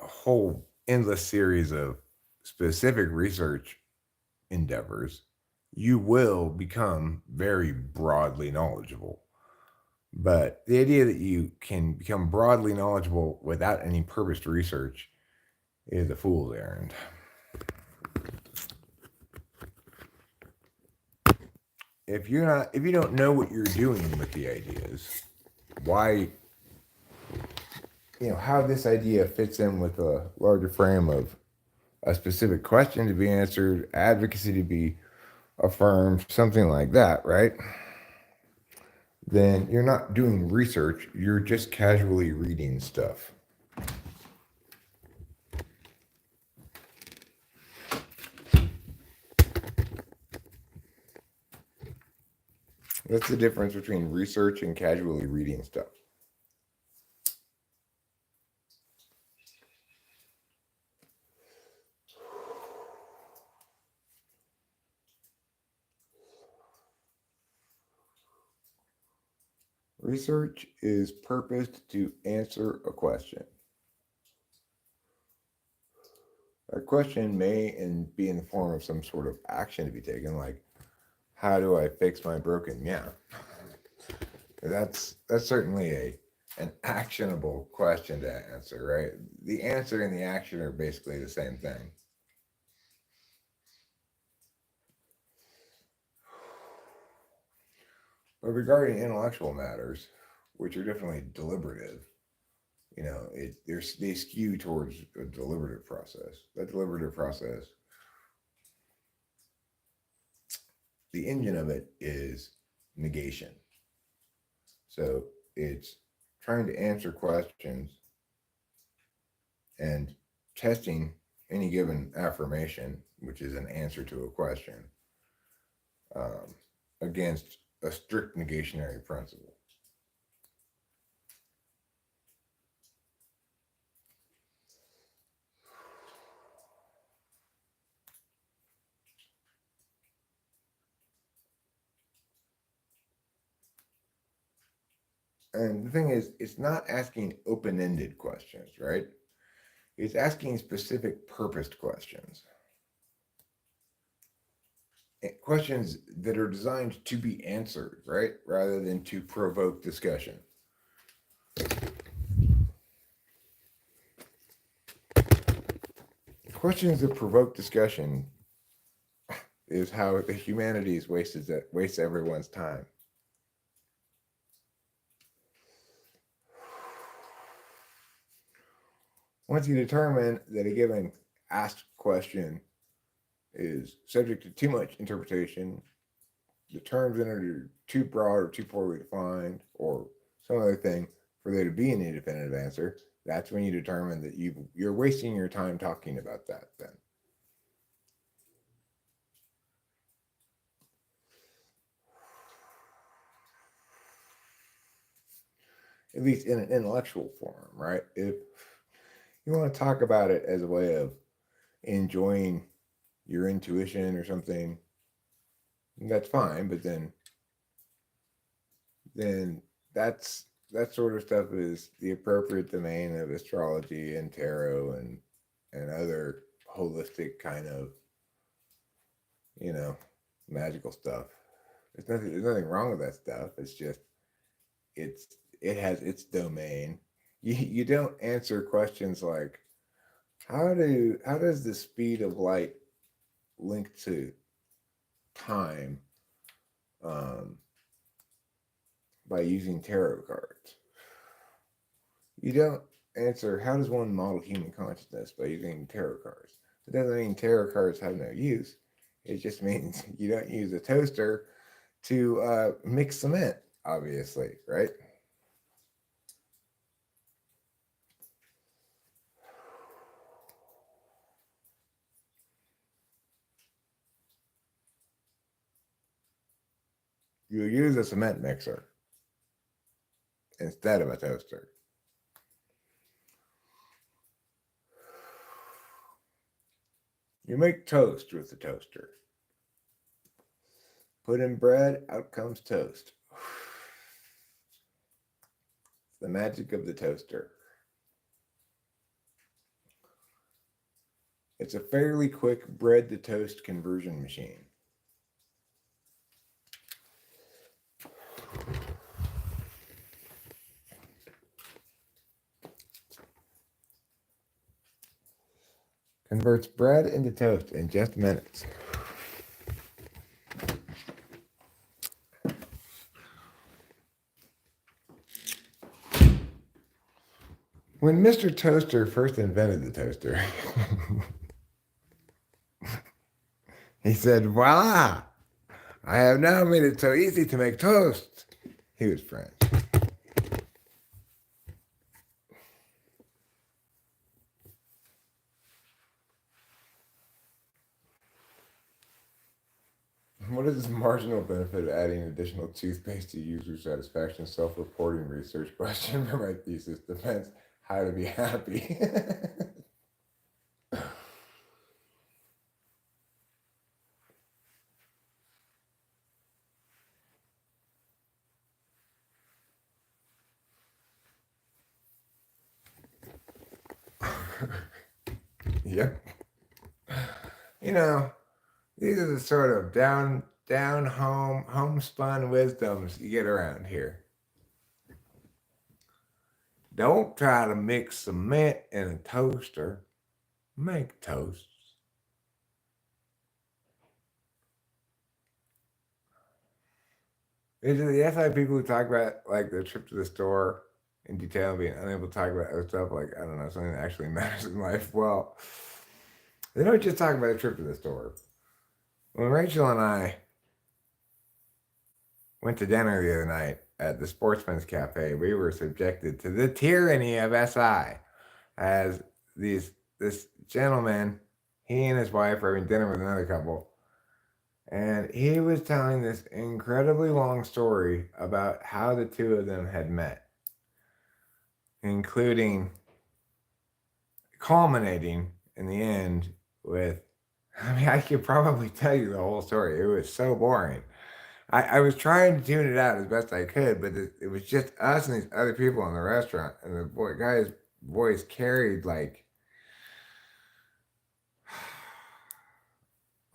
whole endless series of specific research endeavors, you will become very broadly knowledgeable. But the idea that you can become broadly knowledgeable without any purposed research is a fool's errand. If you don't know what you're doing with the ideas, why, how this idea fits in with a larger frame of a specific question to be answered, advocacy to be affirmed, something like that, right? Then you're not doing research, you're just casually reading stuff. That's the difference between research and casually reading stuff. Research is purposed to answer a question. A question may be in the form of some sort of action to be taken, like, how do I fix my broken meow? That's certainly an actionable question to answer, right? The answer and the action are basically the same thing. But regarding intellectual matters, which are definitely deliberative, they skew towards a deliberative process. That deliberative process, the engine of it is negation. So it's trying to answer questions and testing any given affirmation, which is an answer to a question, um, against a strict negationary principle. And the thing is, it's not asking open ended questions, right? It's asking specific purposed questions. Questions that are designed to be answered, right? Rather than to provoke discussion. Questions that provoke discussion is how the humanities wastes everyone's time. Once you determine that a given asked question is subject to too much interpretation, the terms in it are too broad or too poorly defined, or some other thing for there to be an independent answer, that's when you determine that you're wasting your time talking about that then. At least in an intellectual form, right? If you want to talk about it as a way of enjoying your intuition or something, that's fine, but then that sort of stuff is the appropriate domain of astrology and tarot and other holistic kind of magical stuff. There's nothing wrong with that stuff. It's just it has its domain. You don't answer questions like how does the speed of light link to time by using tarot cards. You don't answer how does one model human consciousness by using tarot cards. It doesn't mean tarot cards have no use. It just means you don't use a toaster to mix cement, obviously, right? You use a cement mixer instead of a toaster. You make toast with the toaster. Put in bread, out comes toast. It's the magic of the toaster. It's a fairly quick bread to toast conversion machine. Converts bread into toast in just minutes. When Mr. Toaster first invented the toaster, he said, voila, I have now made it so easy to make toast. He was French. What is the marginal benefit of adding additional toothpaste to user satisfaction self-reporting research question for my thesis defense? How to be happy. Yep. You know, these are the sort of down home homespun wisdoms you get around here. Don't try to mix cement in a toaster. Make toasts. That's like people who talk about like their trip to the store in detail, being unable to talk about other stuff like I don't know something that actually matters in life. Well, they don't just talk about a trip to the store. When Rachel and I went to dinner the other night at the Sportsman's Cafe, we were subjected to the tyranny of SI as this gentleman, he and his wife were having dinner with another couple, and he was telling this incredibly long story about how the two of them had met, including culminating in the end with, I mean, I could probably tell you the whole story. It was so boring. I was trying to tune it out as best I could, but it was just us and these other people in the restaurant, and the guy's voice carried like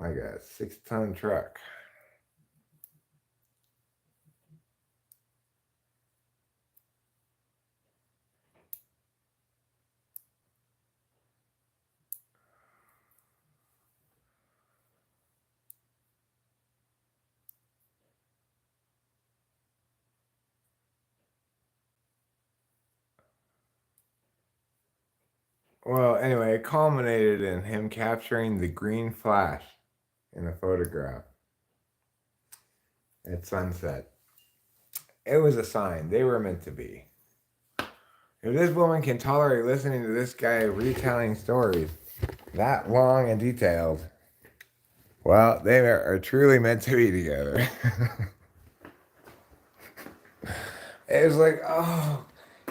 a 6-ton truck. Well, anyway, it culminated in him capturing the green flash in a photograph at sunset. It was a sign. They were meant to be. If this woman can tolerate listening to this guy retelling stories that long and detailed, well, they are truly meant to be together. It was like, oh,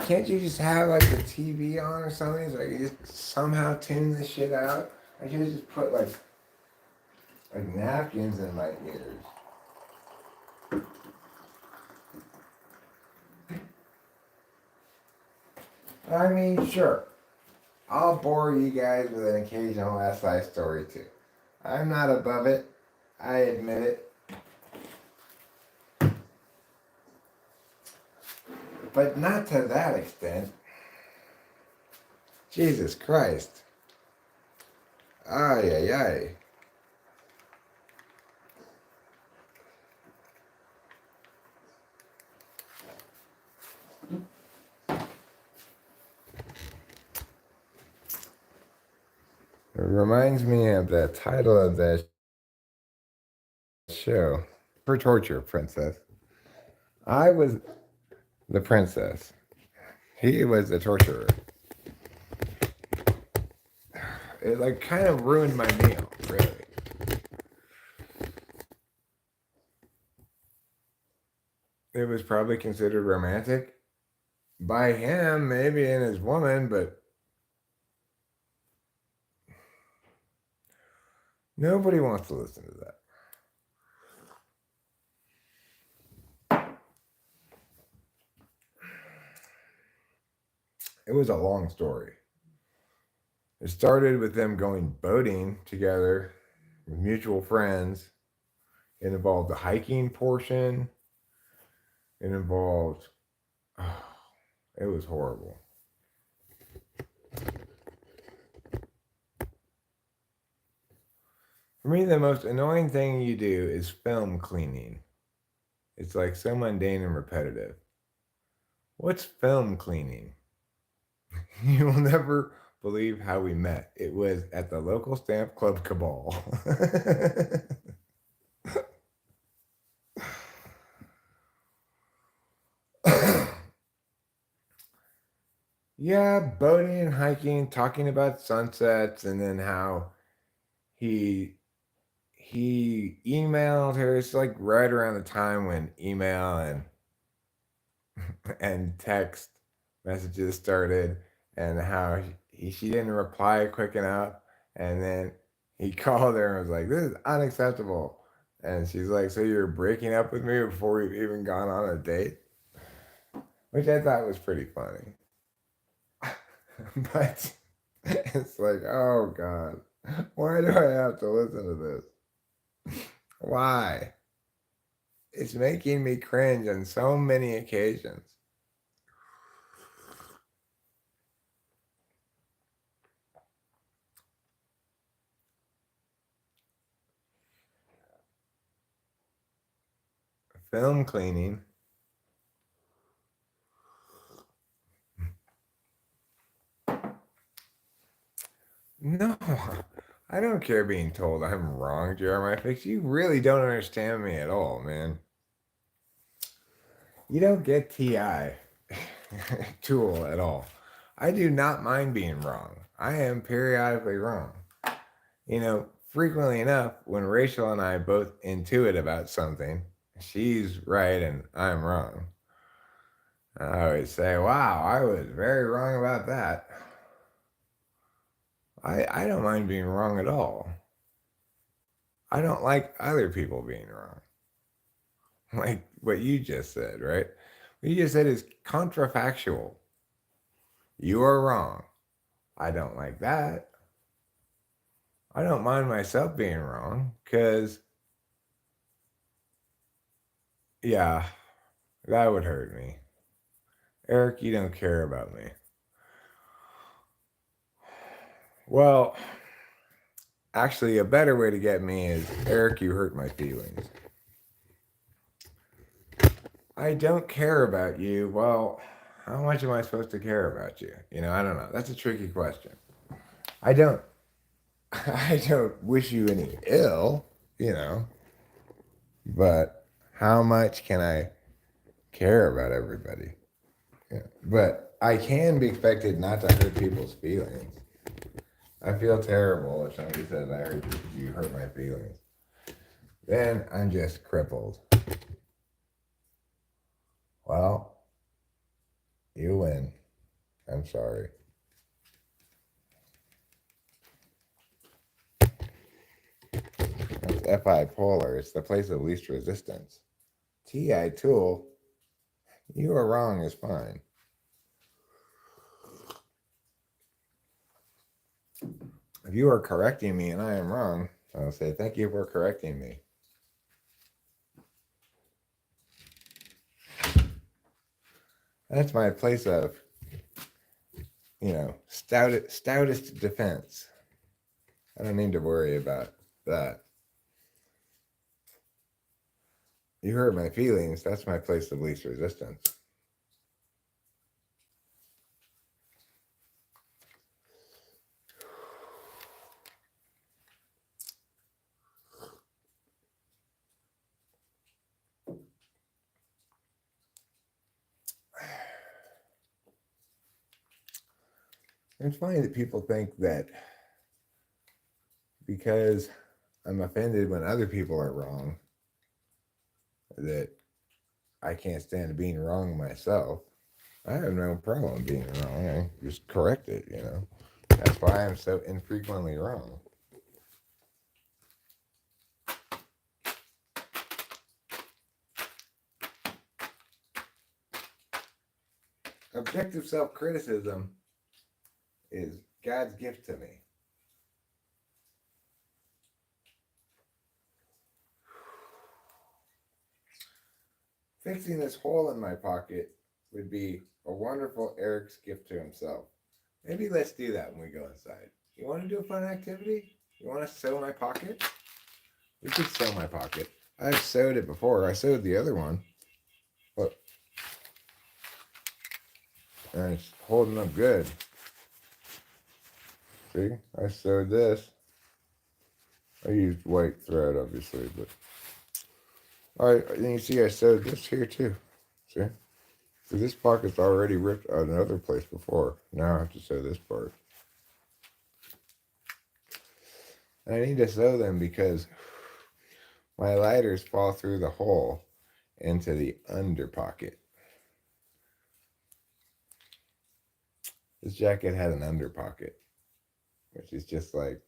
can't you just have like the TV on or something so I could just somehow tune this shit out? I could just put like napkins in my ears. I mean, sure. I'll bore you guys with an occasional SI story too. I'm not above it. I admit it. But not to that extent. Jesus Christ. Ay, ay, ay. It reminds me of the title of that show. For torture, princess. I was the princess. He was the torturer. It like kind of ruined my meal, really. It was probably considered romantic by him, maybe, and his woman, but nobody wants to listen to that. It was a long story. It started with them going boating together with mutual friends. It involved the hiking portion. It involved, oh, it was horrible. For me, the most annoying thing you do is film cleaning. It's like so mundane and repetitive. What's film cleaning? You will never believe how we met. It was at the local stamp club cabal. Yeah, boating and hiking, talking about sunsets, and then how he he emailed her. It's like right around the time when email and text messages started, and how she didn't reply quick enough, and then he called her and was like, "This is unacceptable," and she's like, "So you're breaking up with me before we've even gone on a date?" Which I thought was pretty funny, but It's like, oh God, why do I have to listen to this? Why? It's making me cringe on so many occasions. Film cleaning. No, I don't care being told I'm wrong, Jeremiah Fix. You really don't understand me at all, man. You don't get TI tool at all. I do not mind being wrong. I am periodically wrong. Frequently enough, when Rachel and I both intuit about something, she's right and I'm wrong. I always say, wow, I was very wrong about that. I don't mind being wrong at all. I don't like other people being wrong. Like what you just said, right? What you just said is contrafactual. You are wrong. I don't like that. I don't mind myself being wrong because, yeah, that would hurt me. Eric, you don't care about me. Well, actually, a better way to get me is Eric, you hurt my feelings. I don't care about you. Well, how much am I supposed to care about you? I don't know. That's a tricky question. I don't I don't wish you any ill, but how much can I care about everybody? Yeah. But I can be expected not to hurt people's feelings. I feel terrible if somebody says you hurt my feelings. Then I'm just crippled. Well, you win. I'm sorry. That's FI polar. It's the place of least resistance. TI tool. You are wrong is fine. If you are correcting me and I am wrong, I'll say thank you for correcting me. That's my place of, stoutest defense. I don't need to worry about that. You hurt my feelings. That's my place of least resistance. It's funny that people think that because I'm offended when other people are wrong, that I can't stand being wrong myself. I have no problem being wrong. I just correct it, That's why I'm so infrequently wrong. Objective self-criticism is God's gift to me. Fixing this hole in my pocket would be a wonderful Eric's gift to himself. Maybe let's do that when we go inside. You want to do a fun activity? You want to sew my pocket? We could sew my pocket. I've sewed it before. I sewed the other one. Look. And it's holding up good. See? I sewed this. I used white thread, obviously, but... Alright, and you see I sewed this here, too. See? So this pocket's already ripped out another place before. Now I have to sew this part. And I need to sew them because my lighters fall through the hole into the under pocket. This jacket had an under pocket, which is just like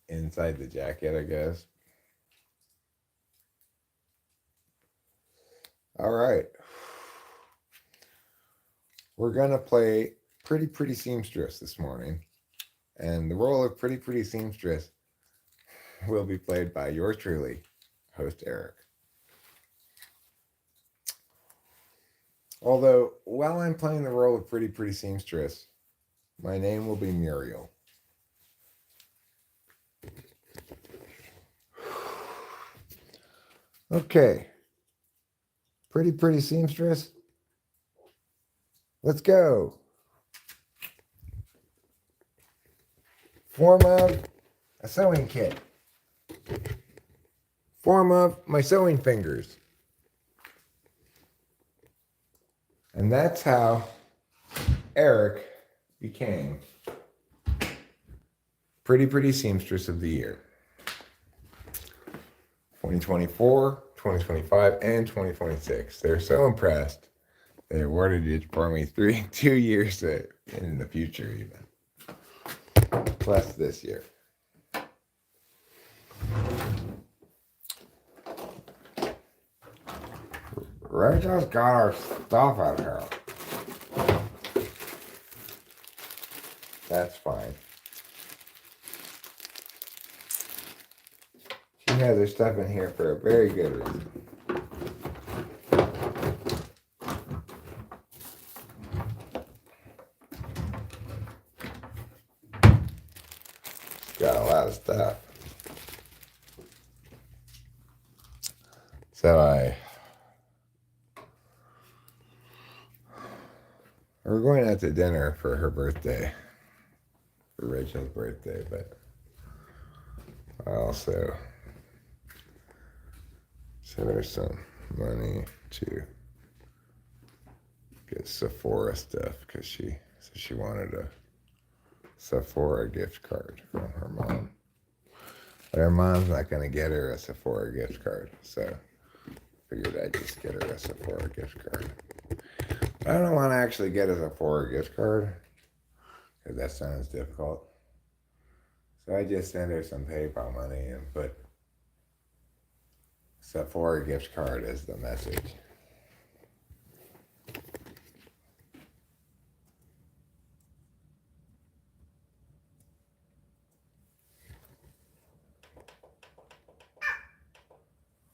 inside the jacket, I guess. All right. We're going to play Pretty Seamstress this morning. And the role of Pretty Seamstress will be played by yours truly, host Eric. Although, while I'm playing the role of Pretty Seamstress, my name will be Muriel. Okay. Pretty Seamstress. Let's go. Form of a sewing kit. Form of my sewing fingers. And that's how Eric became Pretty Seamstress of the Year. 2024, 2025, and 2026. They're so impressed. They awarded it for me 2 years in the future even. Plus this year. Rachel's got our stuff out here. That's fine. She has her stuff in here for a very good reason. She's got a lot of stuff. So we're going out to dinner for her birthday, for Rachel's birthday, but I also sent her some money to get Sephora stuff because she said she wanted a Sephora gift card from her mom. But her mom's not going to get her a Sephora gift card, so figured I'd just get her a Sephora gift card. I don't want to actually get a Sephora gift card because that sounds difficult. So I just send her some PayPal money and put Sephora gift card as the message.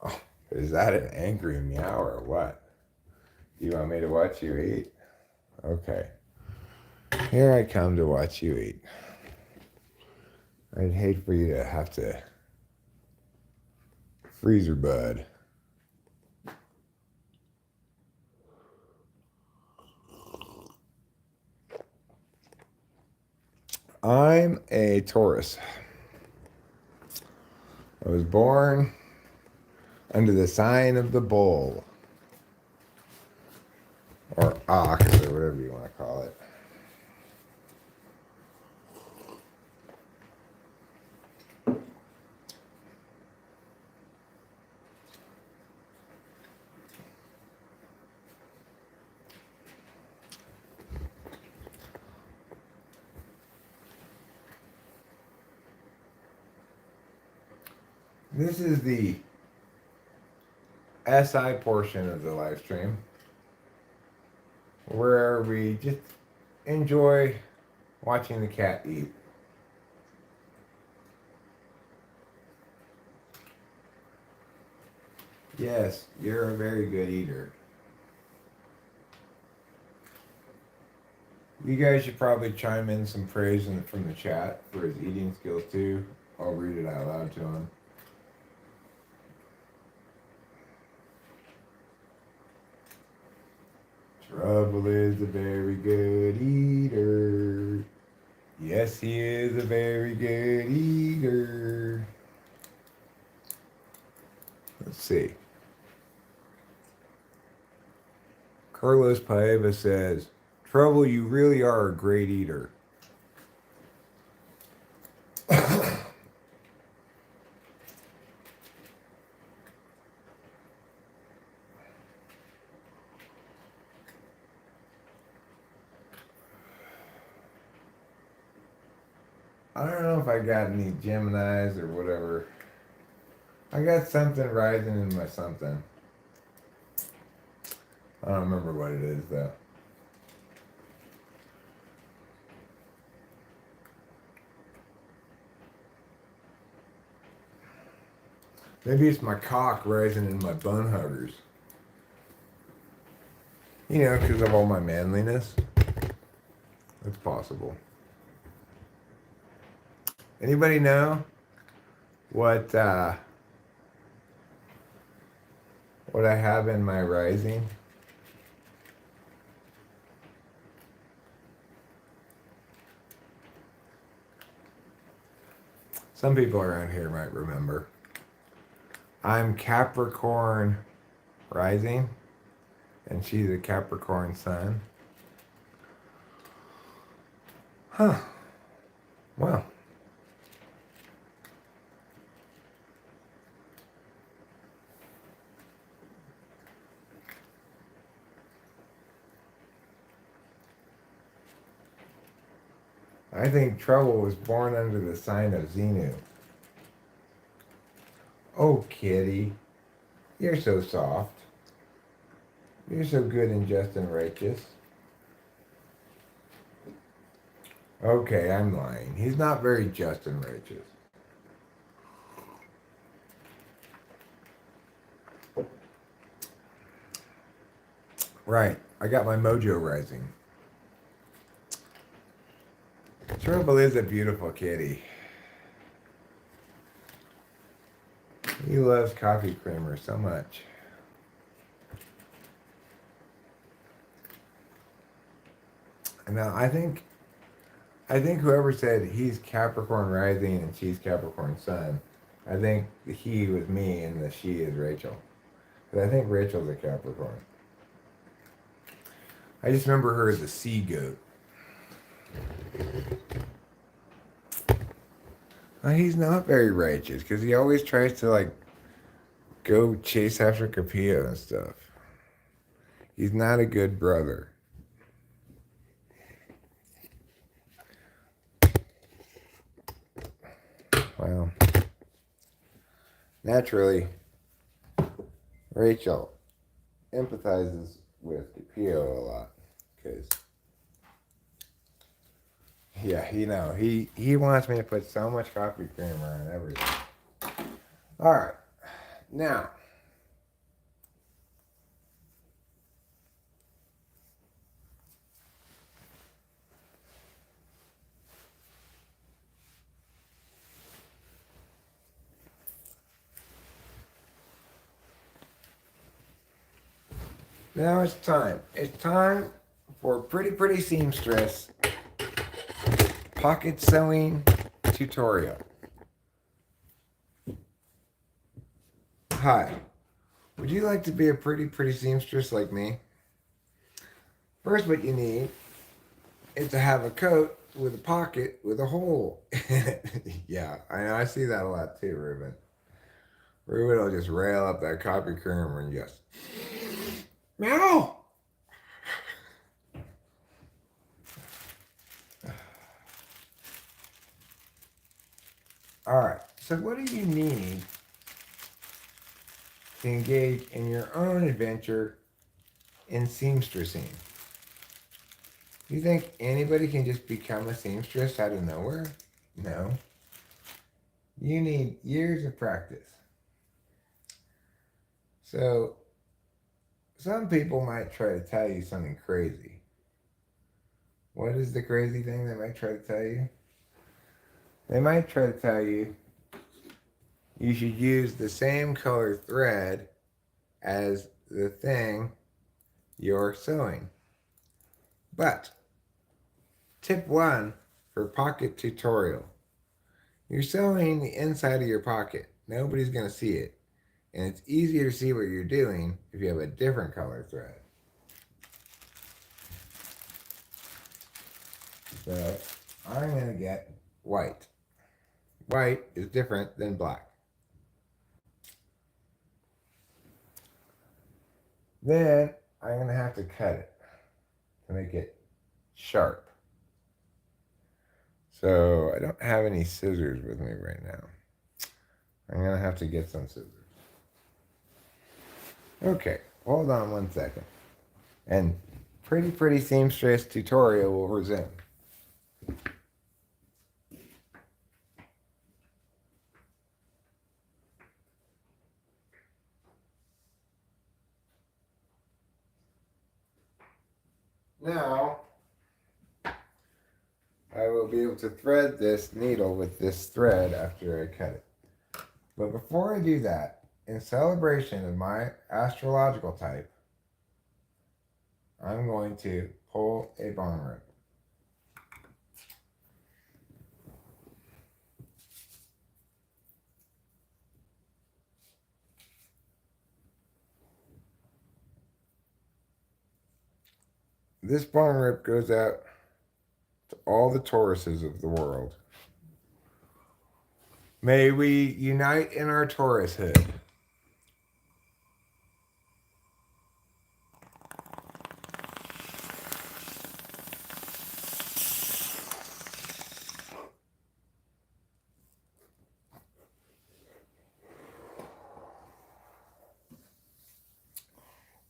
Oh, is that an angry meow or what? Do you want me to watch you eat? Okay. Here I come to watch you eat. I'd hate for you to have to freezer bud. I'm a Taurus. I was born under the sign of the bull. Or ox, or whatever you want to call it. This is the SI portion of the live stream where we just enjoy watching the cat eat. Yes, you're a very good eater. You guys should probably chime in some praise from the chat for his eating skills too. I'll read it out loud to him. Trouble is a very good eater. Yes, he is a very good eater. Let's see. Carlos Paeva says, Trouble, you really are a great eater. I don't know if I got any Geminis or whatever. I got something rising in my something. I don't remember what it is though. Maybe it's my cock rising in my bone huggers. You know, because of all my manliness. It's possible. Anybody know what I have in my rising? Some people around here might remember. I'm Capricorn rising, and she's a Capricorn sun. Huh. Well. I think trouble was born under the sign of Xenu. Oh, kitty. You're so soft. You're so good and just and righteous. Okay, I'm lying. He's not very just and righteous. Right. I got my mojo rising. Trouble is a beautiful kitty. He loves coffee creamer so much. Now I think whoever said he's Capricorn rising and she's Capricorn sun, I think the he was me and the she is Rachel. Because I think Rachel's a Capricorn. I just remember her as a sea goat. Well, he's not very righteous because he always tries to like go chase after Capilla and stuff. He's not a good brother. Well, naturally, Rachel empathizes with Capilla a lot because, yeah, he wants me to put so much coffee creamer on everything. All right, now. Now it's time. It's time for Pretty Seamstress pocket sewing tutorial. Hi, would you like to be a pretty seamstress like me? First, what you need is to have a coat with a pocket with a hole. Yeah, I see that a lot too, Ruben. Ruben will just rail up that coffee creamer and just meow. All right, so what do you need to engage in your own adventure in seamstressing? You think anybody can just become a seamstress out of nowhere? No. You need years of practice. So, some people might try to tell you something crazy. What is the crazy thing they might try to tell you? They might try to tell you you should use the same color thread as the thing you're sewing. But, tip 1 for pocket tutorial. You're sewing the inside of your pocket. Nobody's going to see it. And it's easier to see what you're doing if you have a different color thread. So I'm going to get white. White is different than black. Then I'm going to have to cut it to make it sharp. So I don't have any scissors with me right now. I'm going to have to get some scissors. Okay, hold on 1 second. And pretty seamstress tutorial will resume. Now, I will be able to thread this needle with this thread after I cut it. But before I do that, in celebration of my astrological type, I'm going to pull a bong rip. This bong rip goes out to all the Tauruses of the world. May we unite in our Taurushood.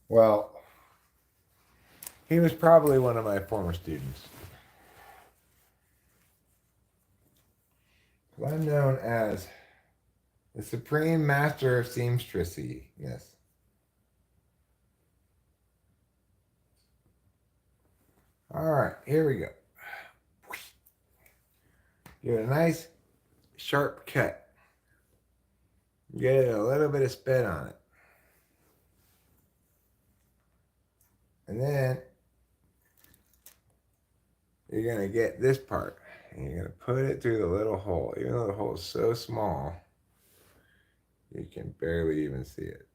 Well, he was probably one of my former students. I'm known as the Supreme Master of Seamstressy-ness. Alright, here we go. Get a nice sharp cut. Get a little bit of spit on it. And then you're going to get this part. And you're going to put it through the little hole. Even though the hole is so small, you can barely even see it.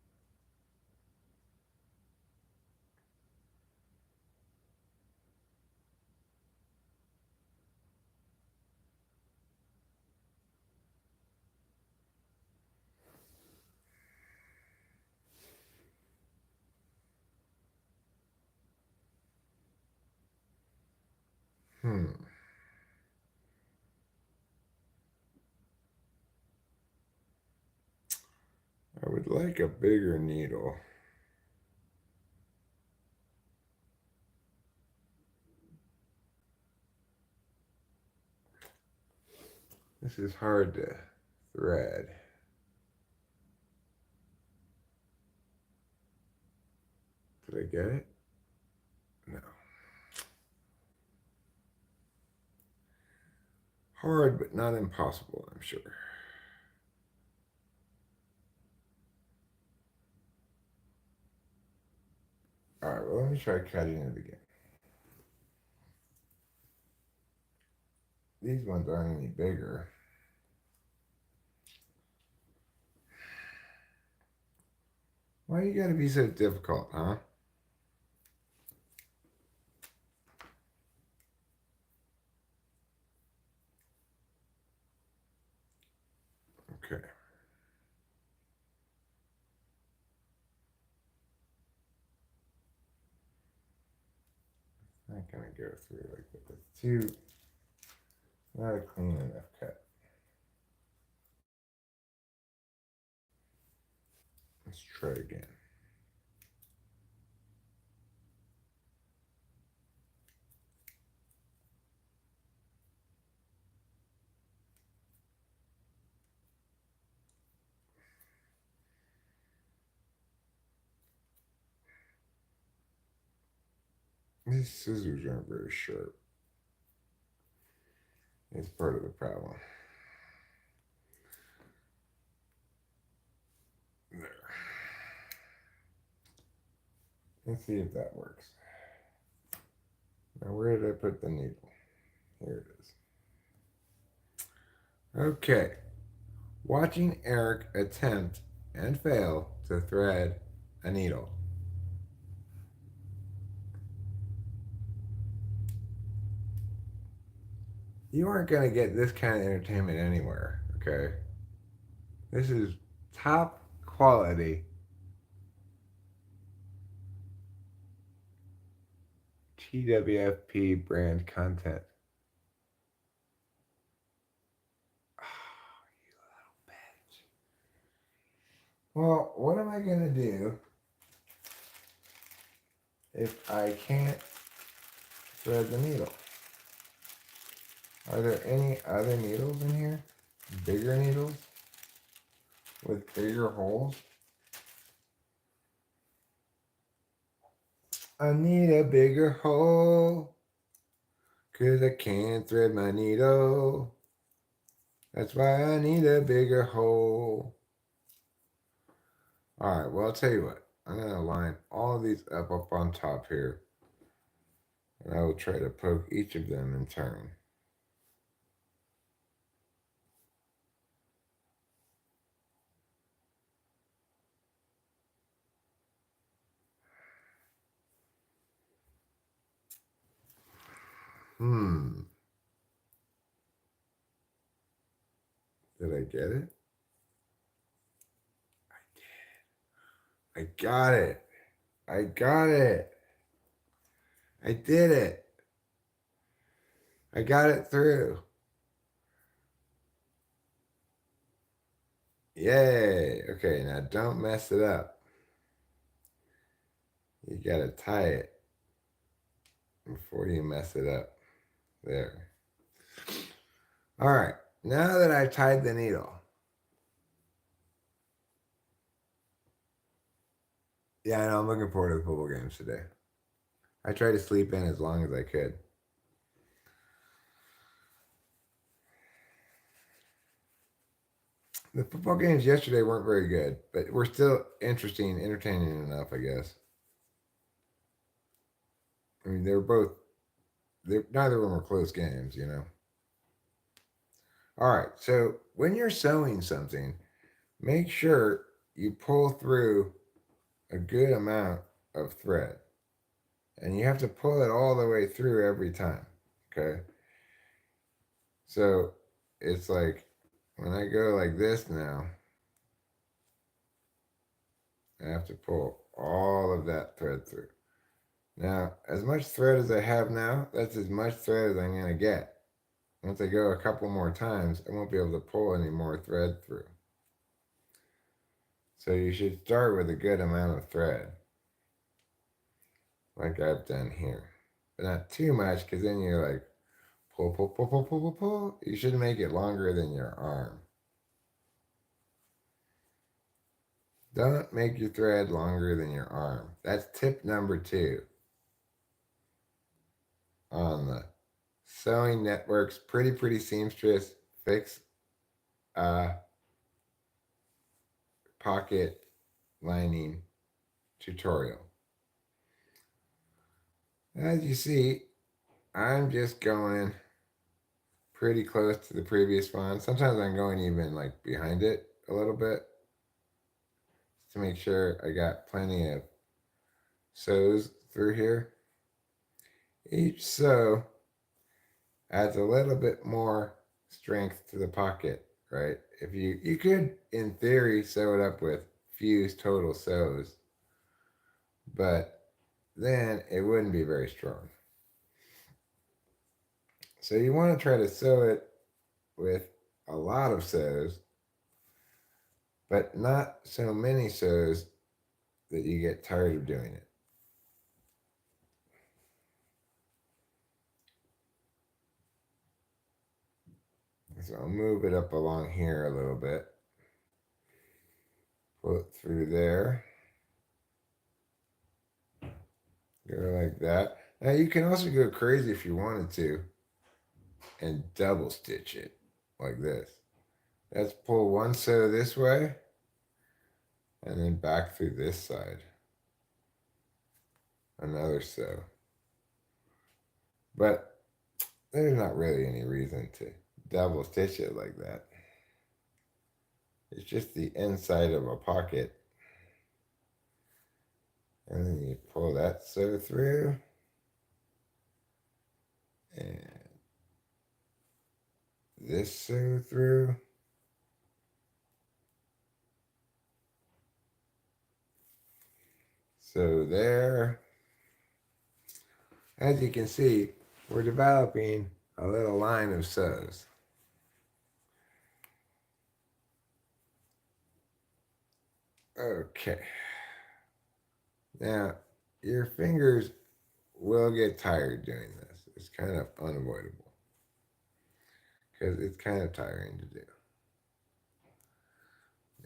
I would like a bigger needle. This is hard to thread. Did I get it? No. Hard, but not impossible, I'm sure. Alright, well, let me try cutting it again. These ones aren't any bigger. Why you gotta be so difficult, huh? Okay. I'm not gonna go through like that. It's too not a clean enough cut. Let's try again. These scissors aren't very sharp. It's part of the problem. There. Let's see if that works. Now, where did I put the needle? Here it is. Okay. Watching Eric attempt and fail to thread a needle. You aren't going to get this kind of entertainment anywhere, okay? This is top quality TWFP brand content. Oh, you little bitch. Well, what am I going to do if I can't thread the needle? Are there any other needles in here? Bigger needles? With bigger holes? I need a bigger hole, 'cause I can't thread my needle. That's why I need a bigger hole. All right, well, I'll tell you what. I'm going to line all of these up on top here, and I will try to poke each of them in turn. Hmm. Did I get it? I got it. I got it. I did it. I got it through. Yay. Okay, now don't mess it up. You gotta tie it before you mess it up. There. All right. Now that I've tied the needle, yeah, I know I'm looking forward to the football games today. I tried to sleep in as long as I could. The football games yesterday weren't very good, but were still interesting, entertaining enough, I guess. I mean, they were both. Neither of them were close games, you know. All right. So when you're sewing something, make sure you pull through a good amount of thread, and you have to pull it all the way through every time. Okay. So it's like when I go like this now, I have to pull all of that thread through. Now, as much thread as I have now, that's as much thread as I'm going to get. Once I go a couple more times, I won't be able to pull any more thread through. So you should start with a good amount of thread, like I've done here. But not too much, because then you're like, pull, pull, pull, pull, pull, pull, pull. You should make it longer than your arm. Don't make your thread longer than your arm. That's tip number 2 on the Sewing Network's Pretty Seamstress Fix Pocket Lining tutorial. As you see, I'm just going pretty close to the previous one. Sometimes I'm going even like behind it a little bit to make sure I got plenty of sews through here. Each sew adds a little bit more strength to the pocket, right? If you could in theory sew it up with fused total sews, but then it wouldn't be very strong. So you want to try to sew it with a lot of sews, but not so many sews that you get tired of doing it. So I'll move it up along here a little bit. Pull it through there. Go like that. Now you can also go crazy if you wanted to and double stitch it like this. Let's pull one sew this way and then back through this side. Another sew. But there's not really any reason to double stitch it like that. It's just the inside of a pocket. And then you pull that sew through. And this sew through. So there. As you can see, we're developing a little line of sews. Okay. Now, your fingers will get tired doing this. It's kind of unavoidable because it's kind of tiring to do.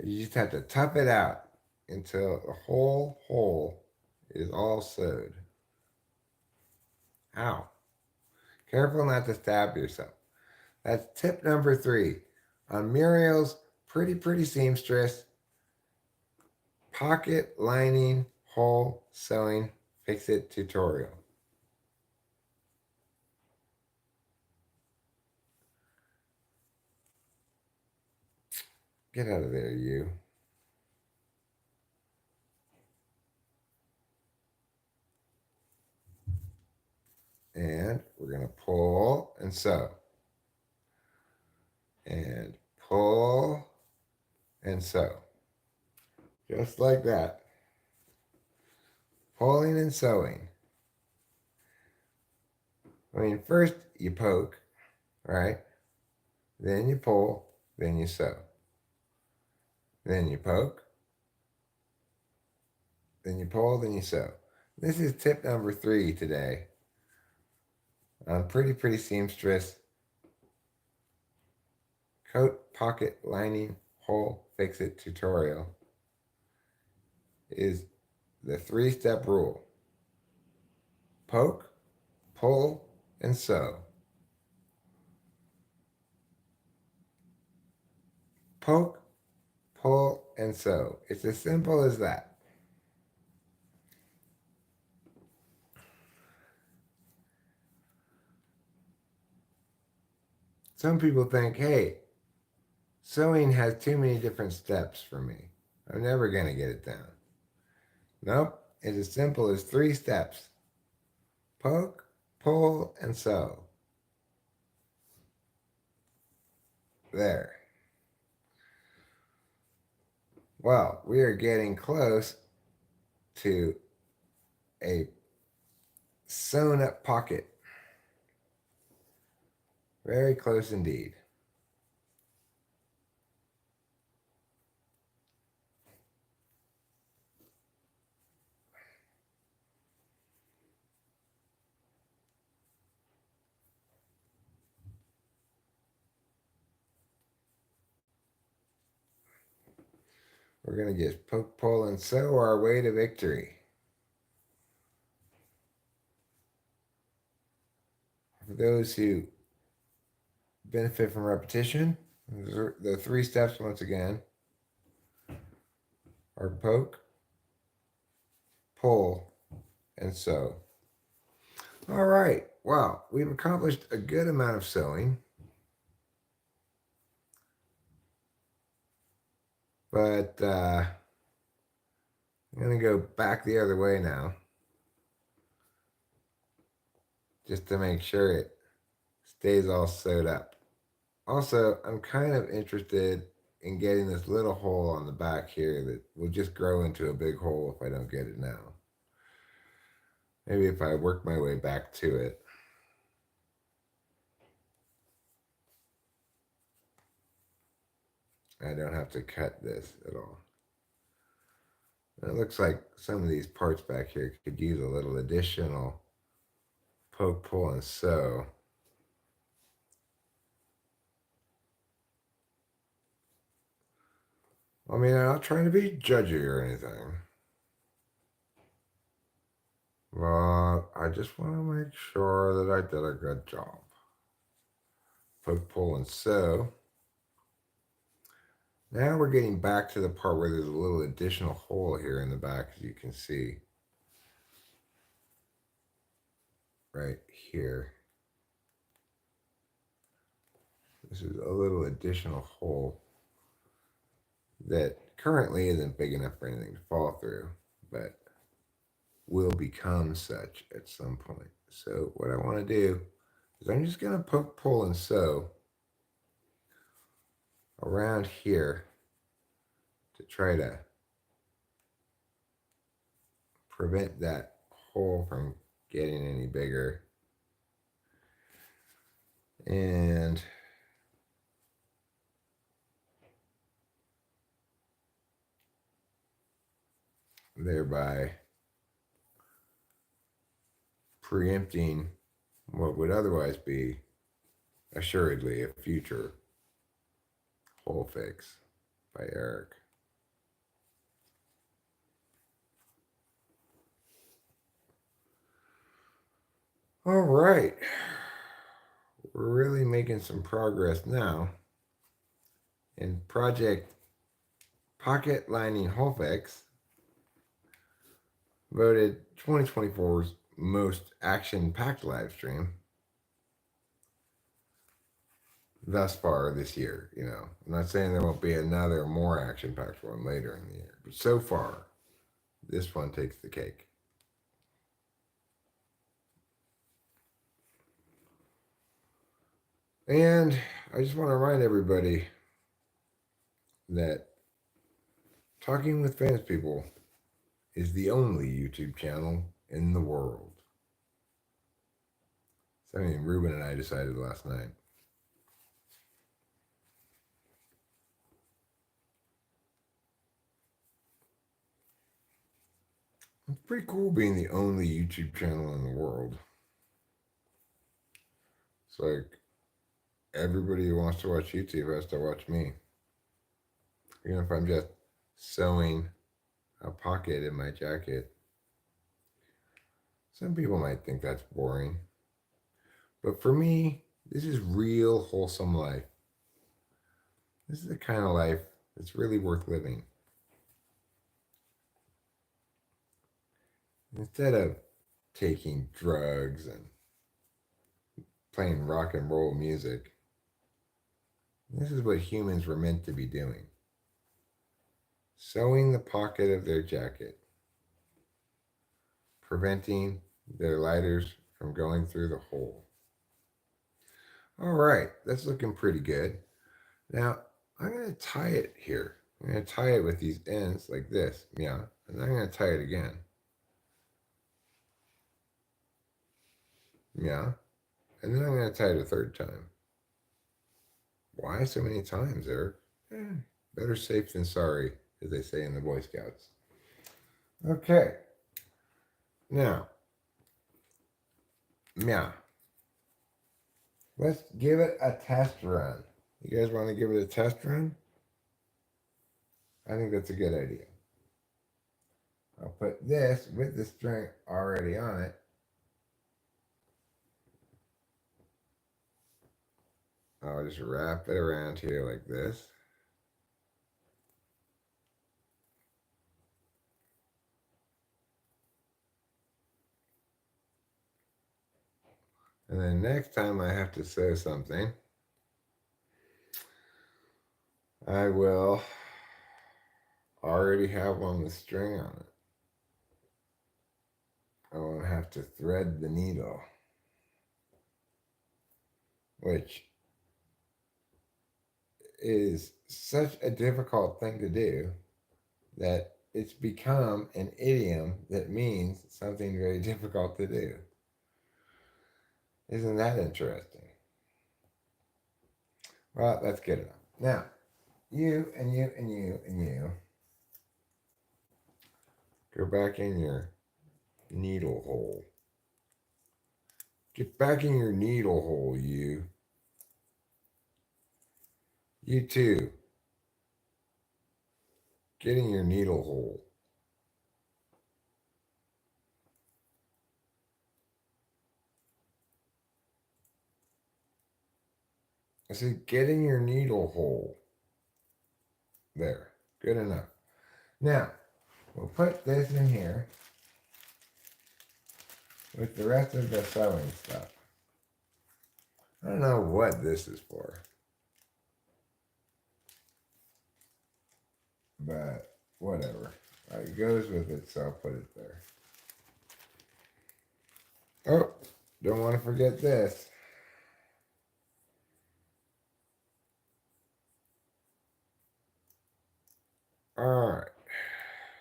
You just have to tough it out until the whole hole is all sewed. Ow. Careful not to stab yourself. That's tip number 3 on Muriel's Pretty Seamstress Pocket Lining Hole Sewing Fix-It tutorial. Get out of there, you. And we're going to pull and sew. And pull and sew. Just like that. Pulling and sewing. I mean, first you poke, right? Then you pull, then you sew. Then you poke, then you pull, then you sew. This is tip number 3 today on Pretty Seamstress Coat Pocket Lining Hole Fix-It tutorial. Is the 3-step rule. Poke, pull, and sew. Poke, pull, and sew. It's as simple as that. Some people think, hey, sewing has too many different steps for me. I'm never going to get it down. Nope, it's as simple as 3 steps. Poke, pull, and sew. There. Well, we are getting close to a sewn up pocket. Very close indeed. We're going to just poke, pull, and sew our way to victory. For those who benefit from repetition, the 3 steps once again are poke, pull, and sew. All right. Well, we've accomplished a good amount of sewing. But I'm going to go back the other way now. Just to make sure it stays all sewed up. Also, I'm kind of interested in getting this little hole on the back here that will just grow into a big hole if I don't get it now. Maybe if I work my way back to it. I don't have to cut this at all. It looks like some of these parts back here could use a little additional poke, pull, and sew. I mean, I'm not trying to be judgy or anything. But I just want to make sure that I did a good job. Poke, pull, and sew. Now we're getting back to the part where there's a little additional hole here in the back, as you can see. Right here. This is a little additional hole that currently isn't big enough for anything to fall through, but will become such at some point. So what I want to do is I'm just going to poke, pull, and sew around here to try to prevent that hole from getting any bigger. And thereby preempting what would otherwise be assuredly a future hole fix by Eric. All right. We're really making some progress now in Project Pocket Lining Hofex, voted 2024's most action-packed live stream thus far this year. I'm not saying there won't be another more action-packed one later in the year, but so far, this one takes the cake. And I just want to remind everybody that Talking with Famous People is the only YouTube channel in the world. Something Ruben and I decided last night. It's pretty cool being the only YouTube channel in the world. It's like everybody who wants to watch YouTube has to watch me. Even if I'm just sewing a pocket in my jacket. Some people might think that's boring. But for me, this is real wholesome life. This is the kind of life that's really worth living. Instead of taking drugs and playing rock and roll music, this is what humans were meant to be doing. Sewing the pocket of their jacket, preventing their lighters from going through the hole. All right, that's looking pretty good. Now, I'm going to tie it here. I'm going to tie it with these ends like this, yeah, and I'm going to tie it again. Yeah, and then I'm going to tie it a third time. Why so many times, Eric? Better safe than sorry, as they say in the Boy Scouts. Okay. Now, yeah. Let's give it a test run. You guys want to give it a test run? I think that's a good idea. I'll put this with the string already on it. I'll just wrap it around here like this. And then next time I have to sew something, I will already have one with string on it. I won't have to thread the needle, which is such a difficult thing to do that it's become an idiom that means something very difficult to do. Isn't that interesting? Well, that's good enough. Now, you and you and you and you go back in your needle hole. Get back in your needle hole, you. You too. Get in your needle hole. I said, get in your needle hole. There. Good enough. Now, we'll put this in here with the rest of the sewing stuff. I don't know what this is for, but whatever. It goes with it, so I'll put it there. Oh, don't want to forget this. All right.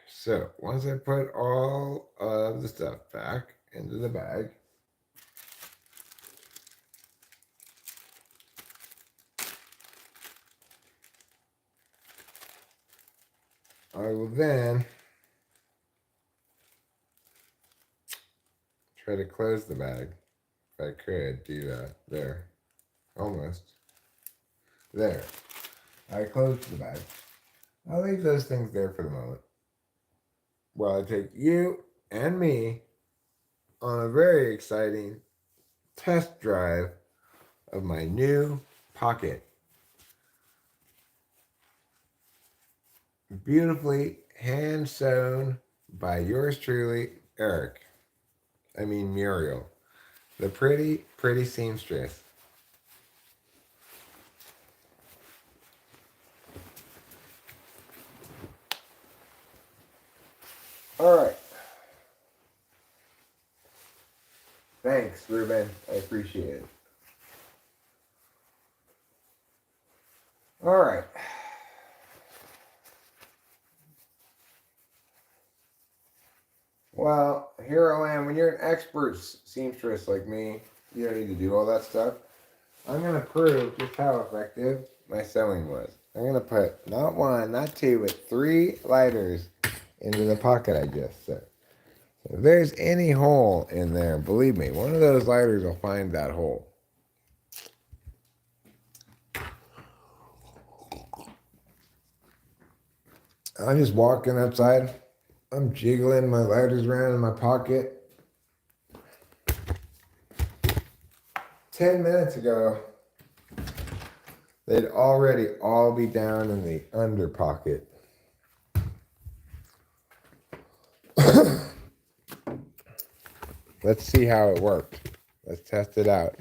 So once I put all of the stuff back into the bag, I will then try to close the bag. If I could do that. There. Almost. There. I closed the bag. I'll leave those things there for the moment while I take you and me on a very exciting test drive of my new pocket. Beautifully hand sewn by yours truly, Eric. I mean Muriel. The pretty, pretty seamstress. All right. Thanks, Ruben. I appreciate it. All right. Well, here I am. When you're an expert seamstress like me, you don't need to do all that stuff. I'm going to prove just how effective my sewing was. I'm going to put not one, not two, but 3 lighters into the pocket I just sewed. So if there's any hole in there, believe me, one of those lighters will find that hole. I'm just walking outside. I'm jiggling my lighters around in my pocket. 10 minutes ago, they'd already all be down in the under pocket. Let's see how it worked. Let's test it out.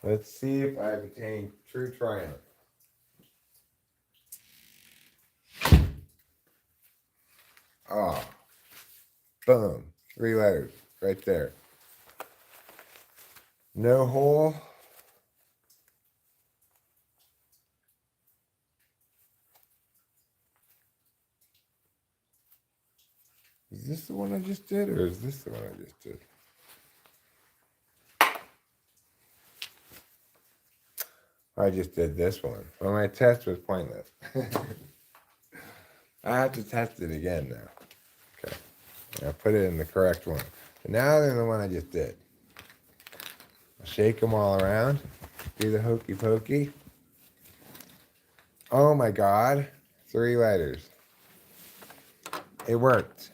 Let's see if I've attained true triumph. Oh, boom. 3 letters right there. No hole. Is this the one I just did, or is this the one I just did? I just did this one. Well, my test was pointless. I have to test it again now. Okay. I'll put it in the correct one. So now they're the one I just did. I'll shake them all around. Do the hokey pokey. Oh my God. 3 letters. It worked.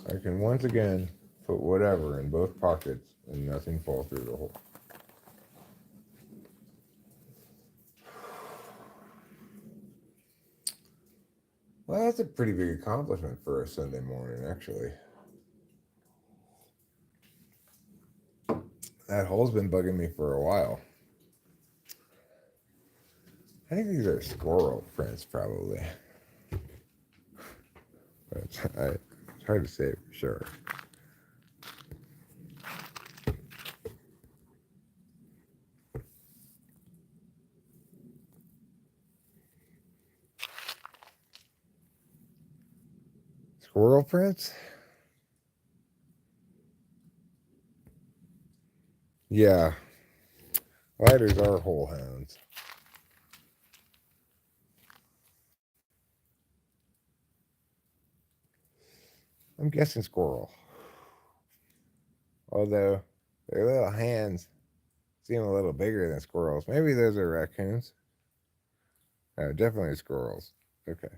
I can once again put whatever in both pockets and nothing fall through the hole. Well, that's a pretty big accomplishment for a Sunday morning, actually. That hole's been bugging me for a while. I think these are squirrel prints, probably. But it's hard to say for sure. Squirrel prints? Yeah. Lighters are hole hounds. I'm guessing squirrel. Although their little hands seem a little bigger than squirrels. Maybe those are raccoons. No, definitely squirrels. Okay.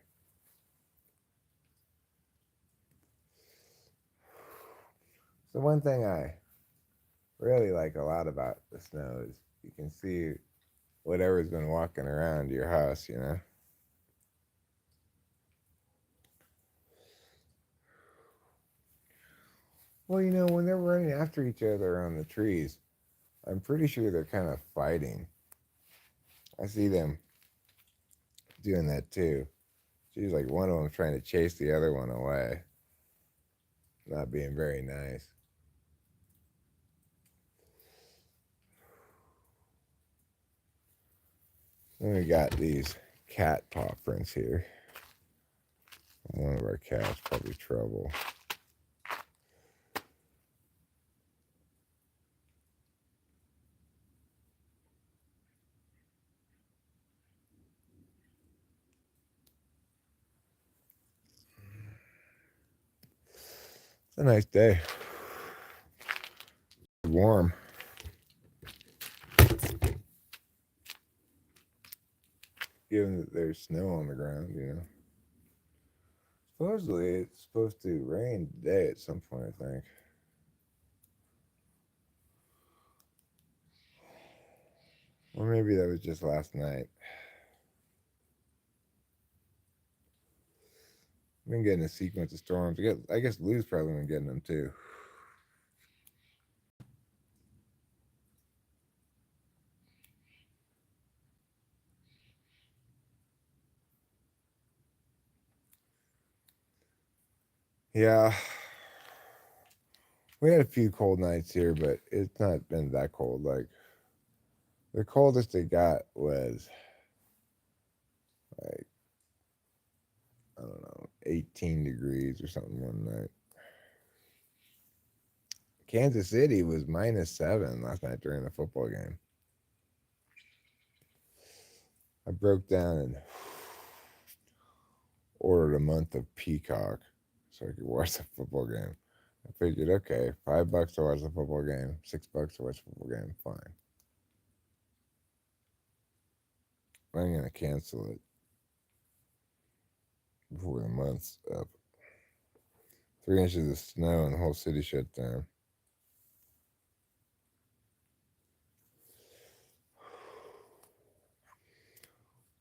So one thing I really like a lot about the snow is you can see whatever's been walking around your house, you know? Well, you know, when they're running after each other on the trees, I'm pretty sure they're kind of fighting. I see them doing that too. She's like one of them trying to chase the other one away. Not being very nice. Then we got these cat paw prints here. One of our cats, probably Trouble. It's a nice day. Warm. given that there's snow on the ground, you know. Supposedly, it's supposed to rain today at some point, I think. Or maybe that was just last night. I've been getting a sequence of storms. I guess Lou's probably been getting them too. Yeah. We had a few cold nights here, but it's not been that cold. Like, the coldest it got was, like, I don't know, 18 degrees or something one night. Kansas City was -7 last night during the football game. I broke down and ordered a month of Peacock so I could watch the football game. I figured, okay, $5 to watch the football game, $6 to watch the football game, fine. I'm gonna cancel it before the month's up. 3 inches of snow and the whole city shut down.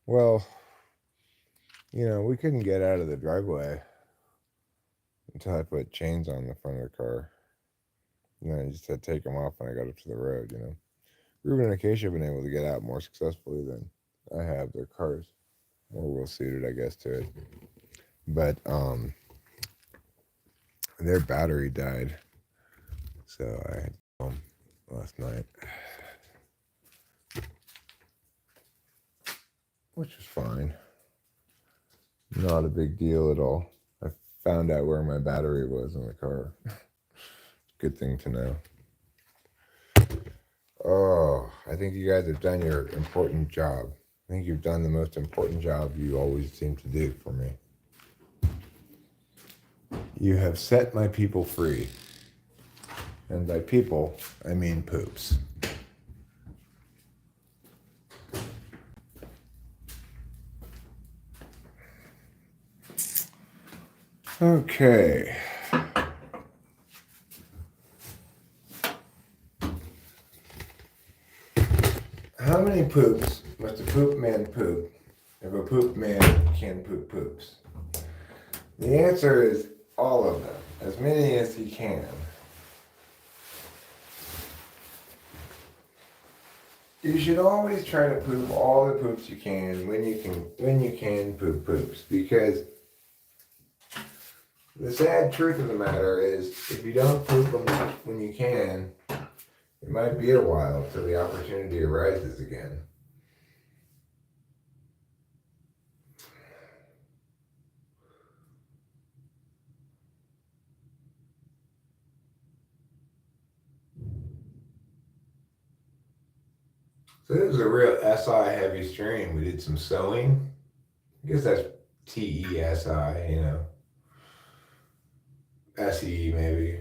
Well, we couldn't get out of the driveway until I put chains on the front of the car. And then I just had to take them off when I got up to the road, Ruben and Acacia have been able to get out more successfully than I have. Their cars more well suited, I guess, to it. But their battery died, so I had to go home last night, which was fine. Not a big deal at all. I found out where my battery was in the car. Good thing to know. Oh, I think you guys have done your important job. I think you've done the most important job you always seem to do for me. You have set my people free. And by people, I mean poops. Okay. How many poops must a poop man poop if a poop man can poop poops? The answer is all of them, as many as he can. You should always try to poop all the poops you can when you can poop poops, because the sad truth of the matter is, if you don't poop them when you can, it might be a while till the opportunity arises again. So this was a real SI heavy stream. We did some sewing. I guess that's TESI, SE maybe.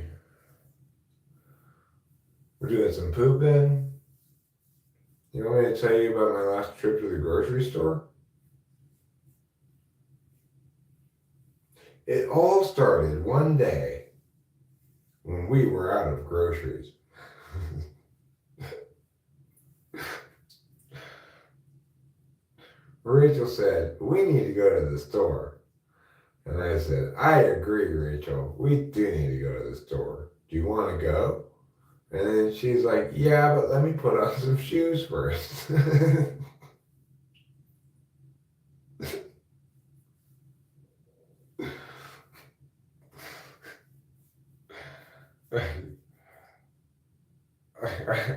We're doing some pooping. You want me to tell you about my last trip to the grocery store? It all started one day when we were out of groceries. Rachel said, we need to go to the store. And I said, I agree, Rachel. We do need to go to the store. Do you want to go? And then she's like, yeah, but let me put on some shoes first.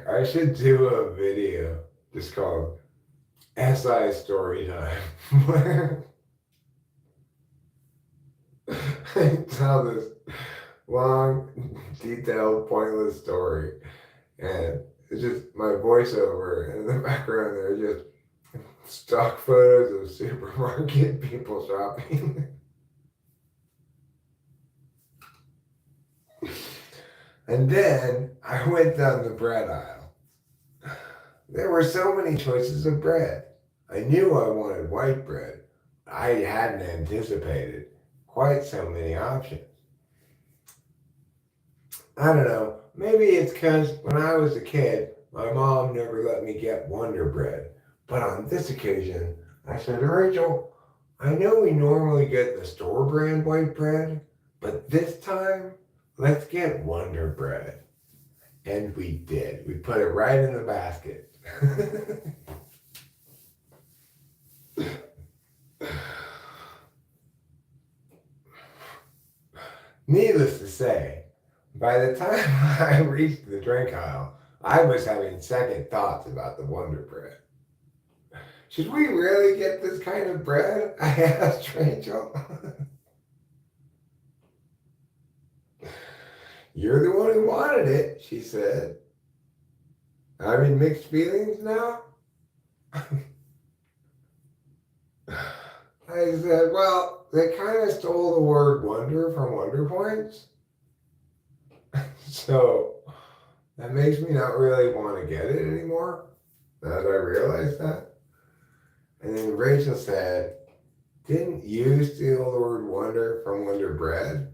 I should do a video just called SI Story Time. I tell this long, detailed, pointless story, and it's just my voiceover, and in the background there are just stock photos of supermarket people shopping. And then I went down the bread aisle. There were so many choices of bread. I knew I wanted white bread. I hadn't anticipated quite so many options. I don't know. Maybe it's because when I was a kid, my mom never let me get Wonder Bread. But on this occasion, I said, Rachel, I know we normally get the store brand white bread, but this time, let's get Wonder Bread. And we did. We put it right in the basket. Needless to say, by the time I reached the drink aisle, I was having second thoughts about the Wonder Bread. Should we really get this kind of bread? I asked Rachel. You're the one who wanted it, she said. Having mixed feelings now? I said, well, they kind of stole the word wonder from Wonder Points. So that makes me not really want to get it anymore. Now that I realize that. And then Rachel said, didn't you steal the word wonder from Wonder Bread?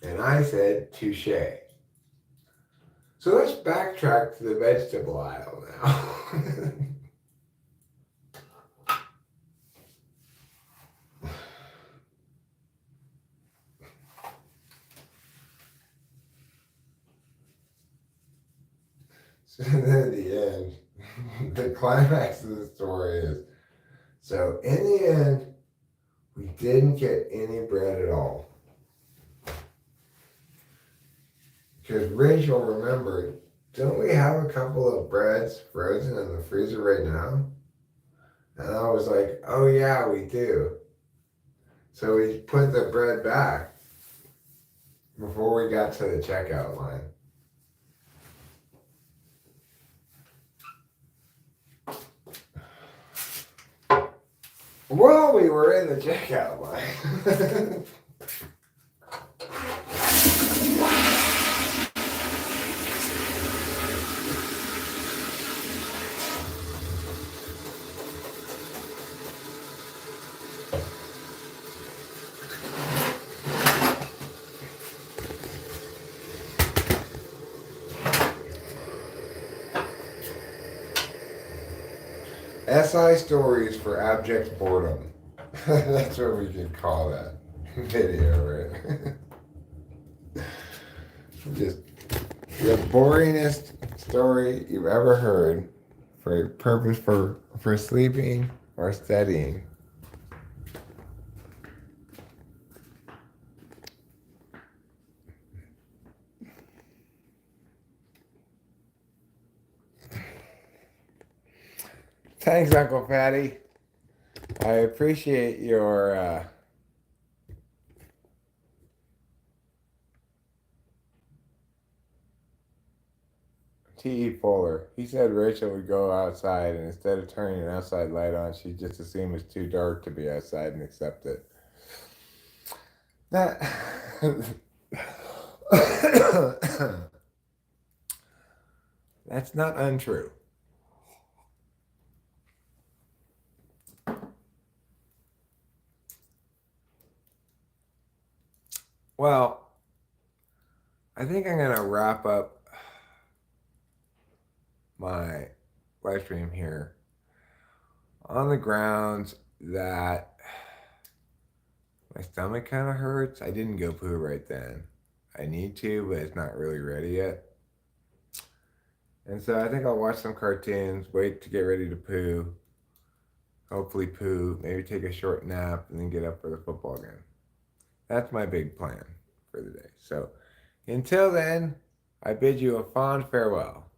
And I said, touche. So let's backtrack to the vegetable aisle now. So then at the end, the climax of the story is, so in the end, we didn't get any bread at all. Because Rachel remembered, don't we have a couple of breads frozen in the freezer right now? And I was like, oh yeah, we do. So we put the bread back before we got to the checkout line. While we were in the checkout line, SI stories for abject boredom. That's what we could call that video, right? Just the boringest story you've ever heard for a purpose for sleeping or studying. Thanks, Uncle Fatty. I appreciate your T.E. Fuller. He said Rachel would go outside, and instead of turning an outside light on, she'd just assume it's too dark to be outside and accept it. That that's not untrue. Well, I think I'm gonna wrap up my live stream here on the grounds that my stomach kind of hurts. I didn't go poo right then. I need to, but it's not really ready yet. And so I think I'll watch some cartoons, wait to get ready to poo, hopefully poo, maybe take a short nap, and then get up for the football game. That's my big plan for the day. So until then, I bid you a fond farewell.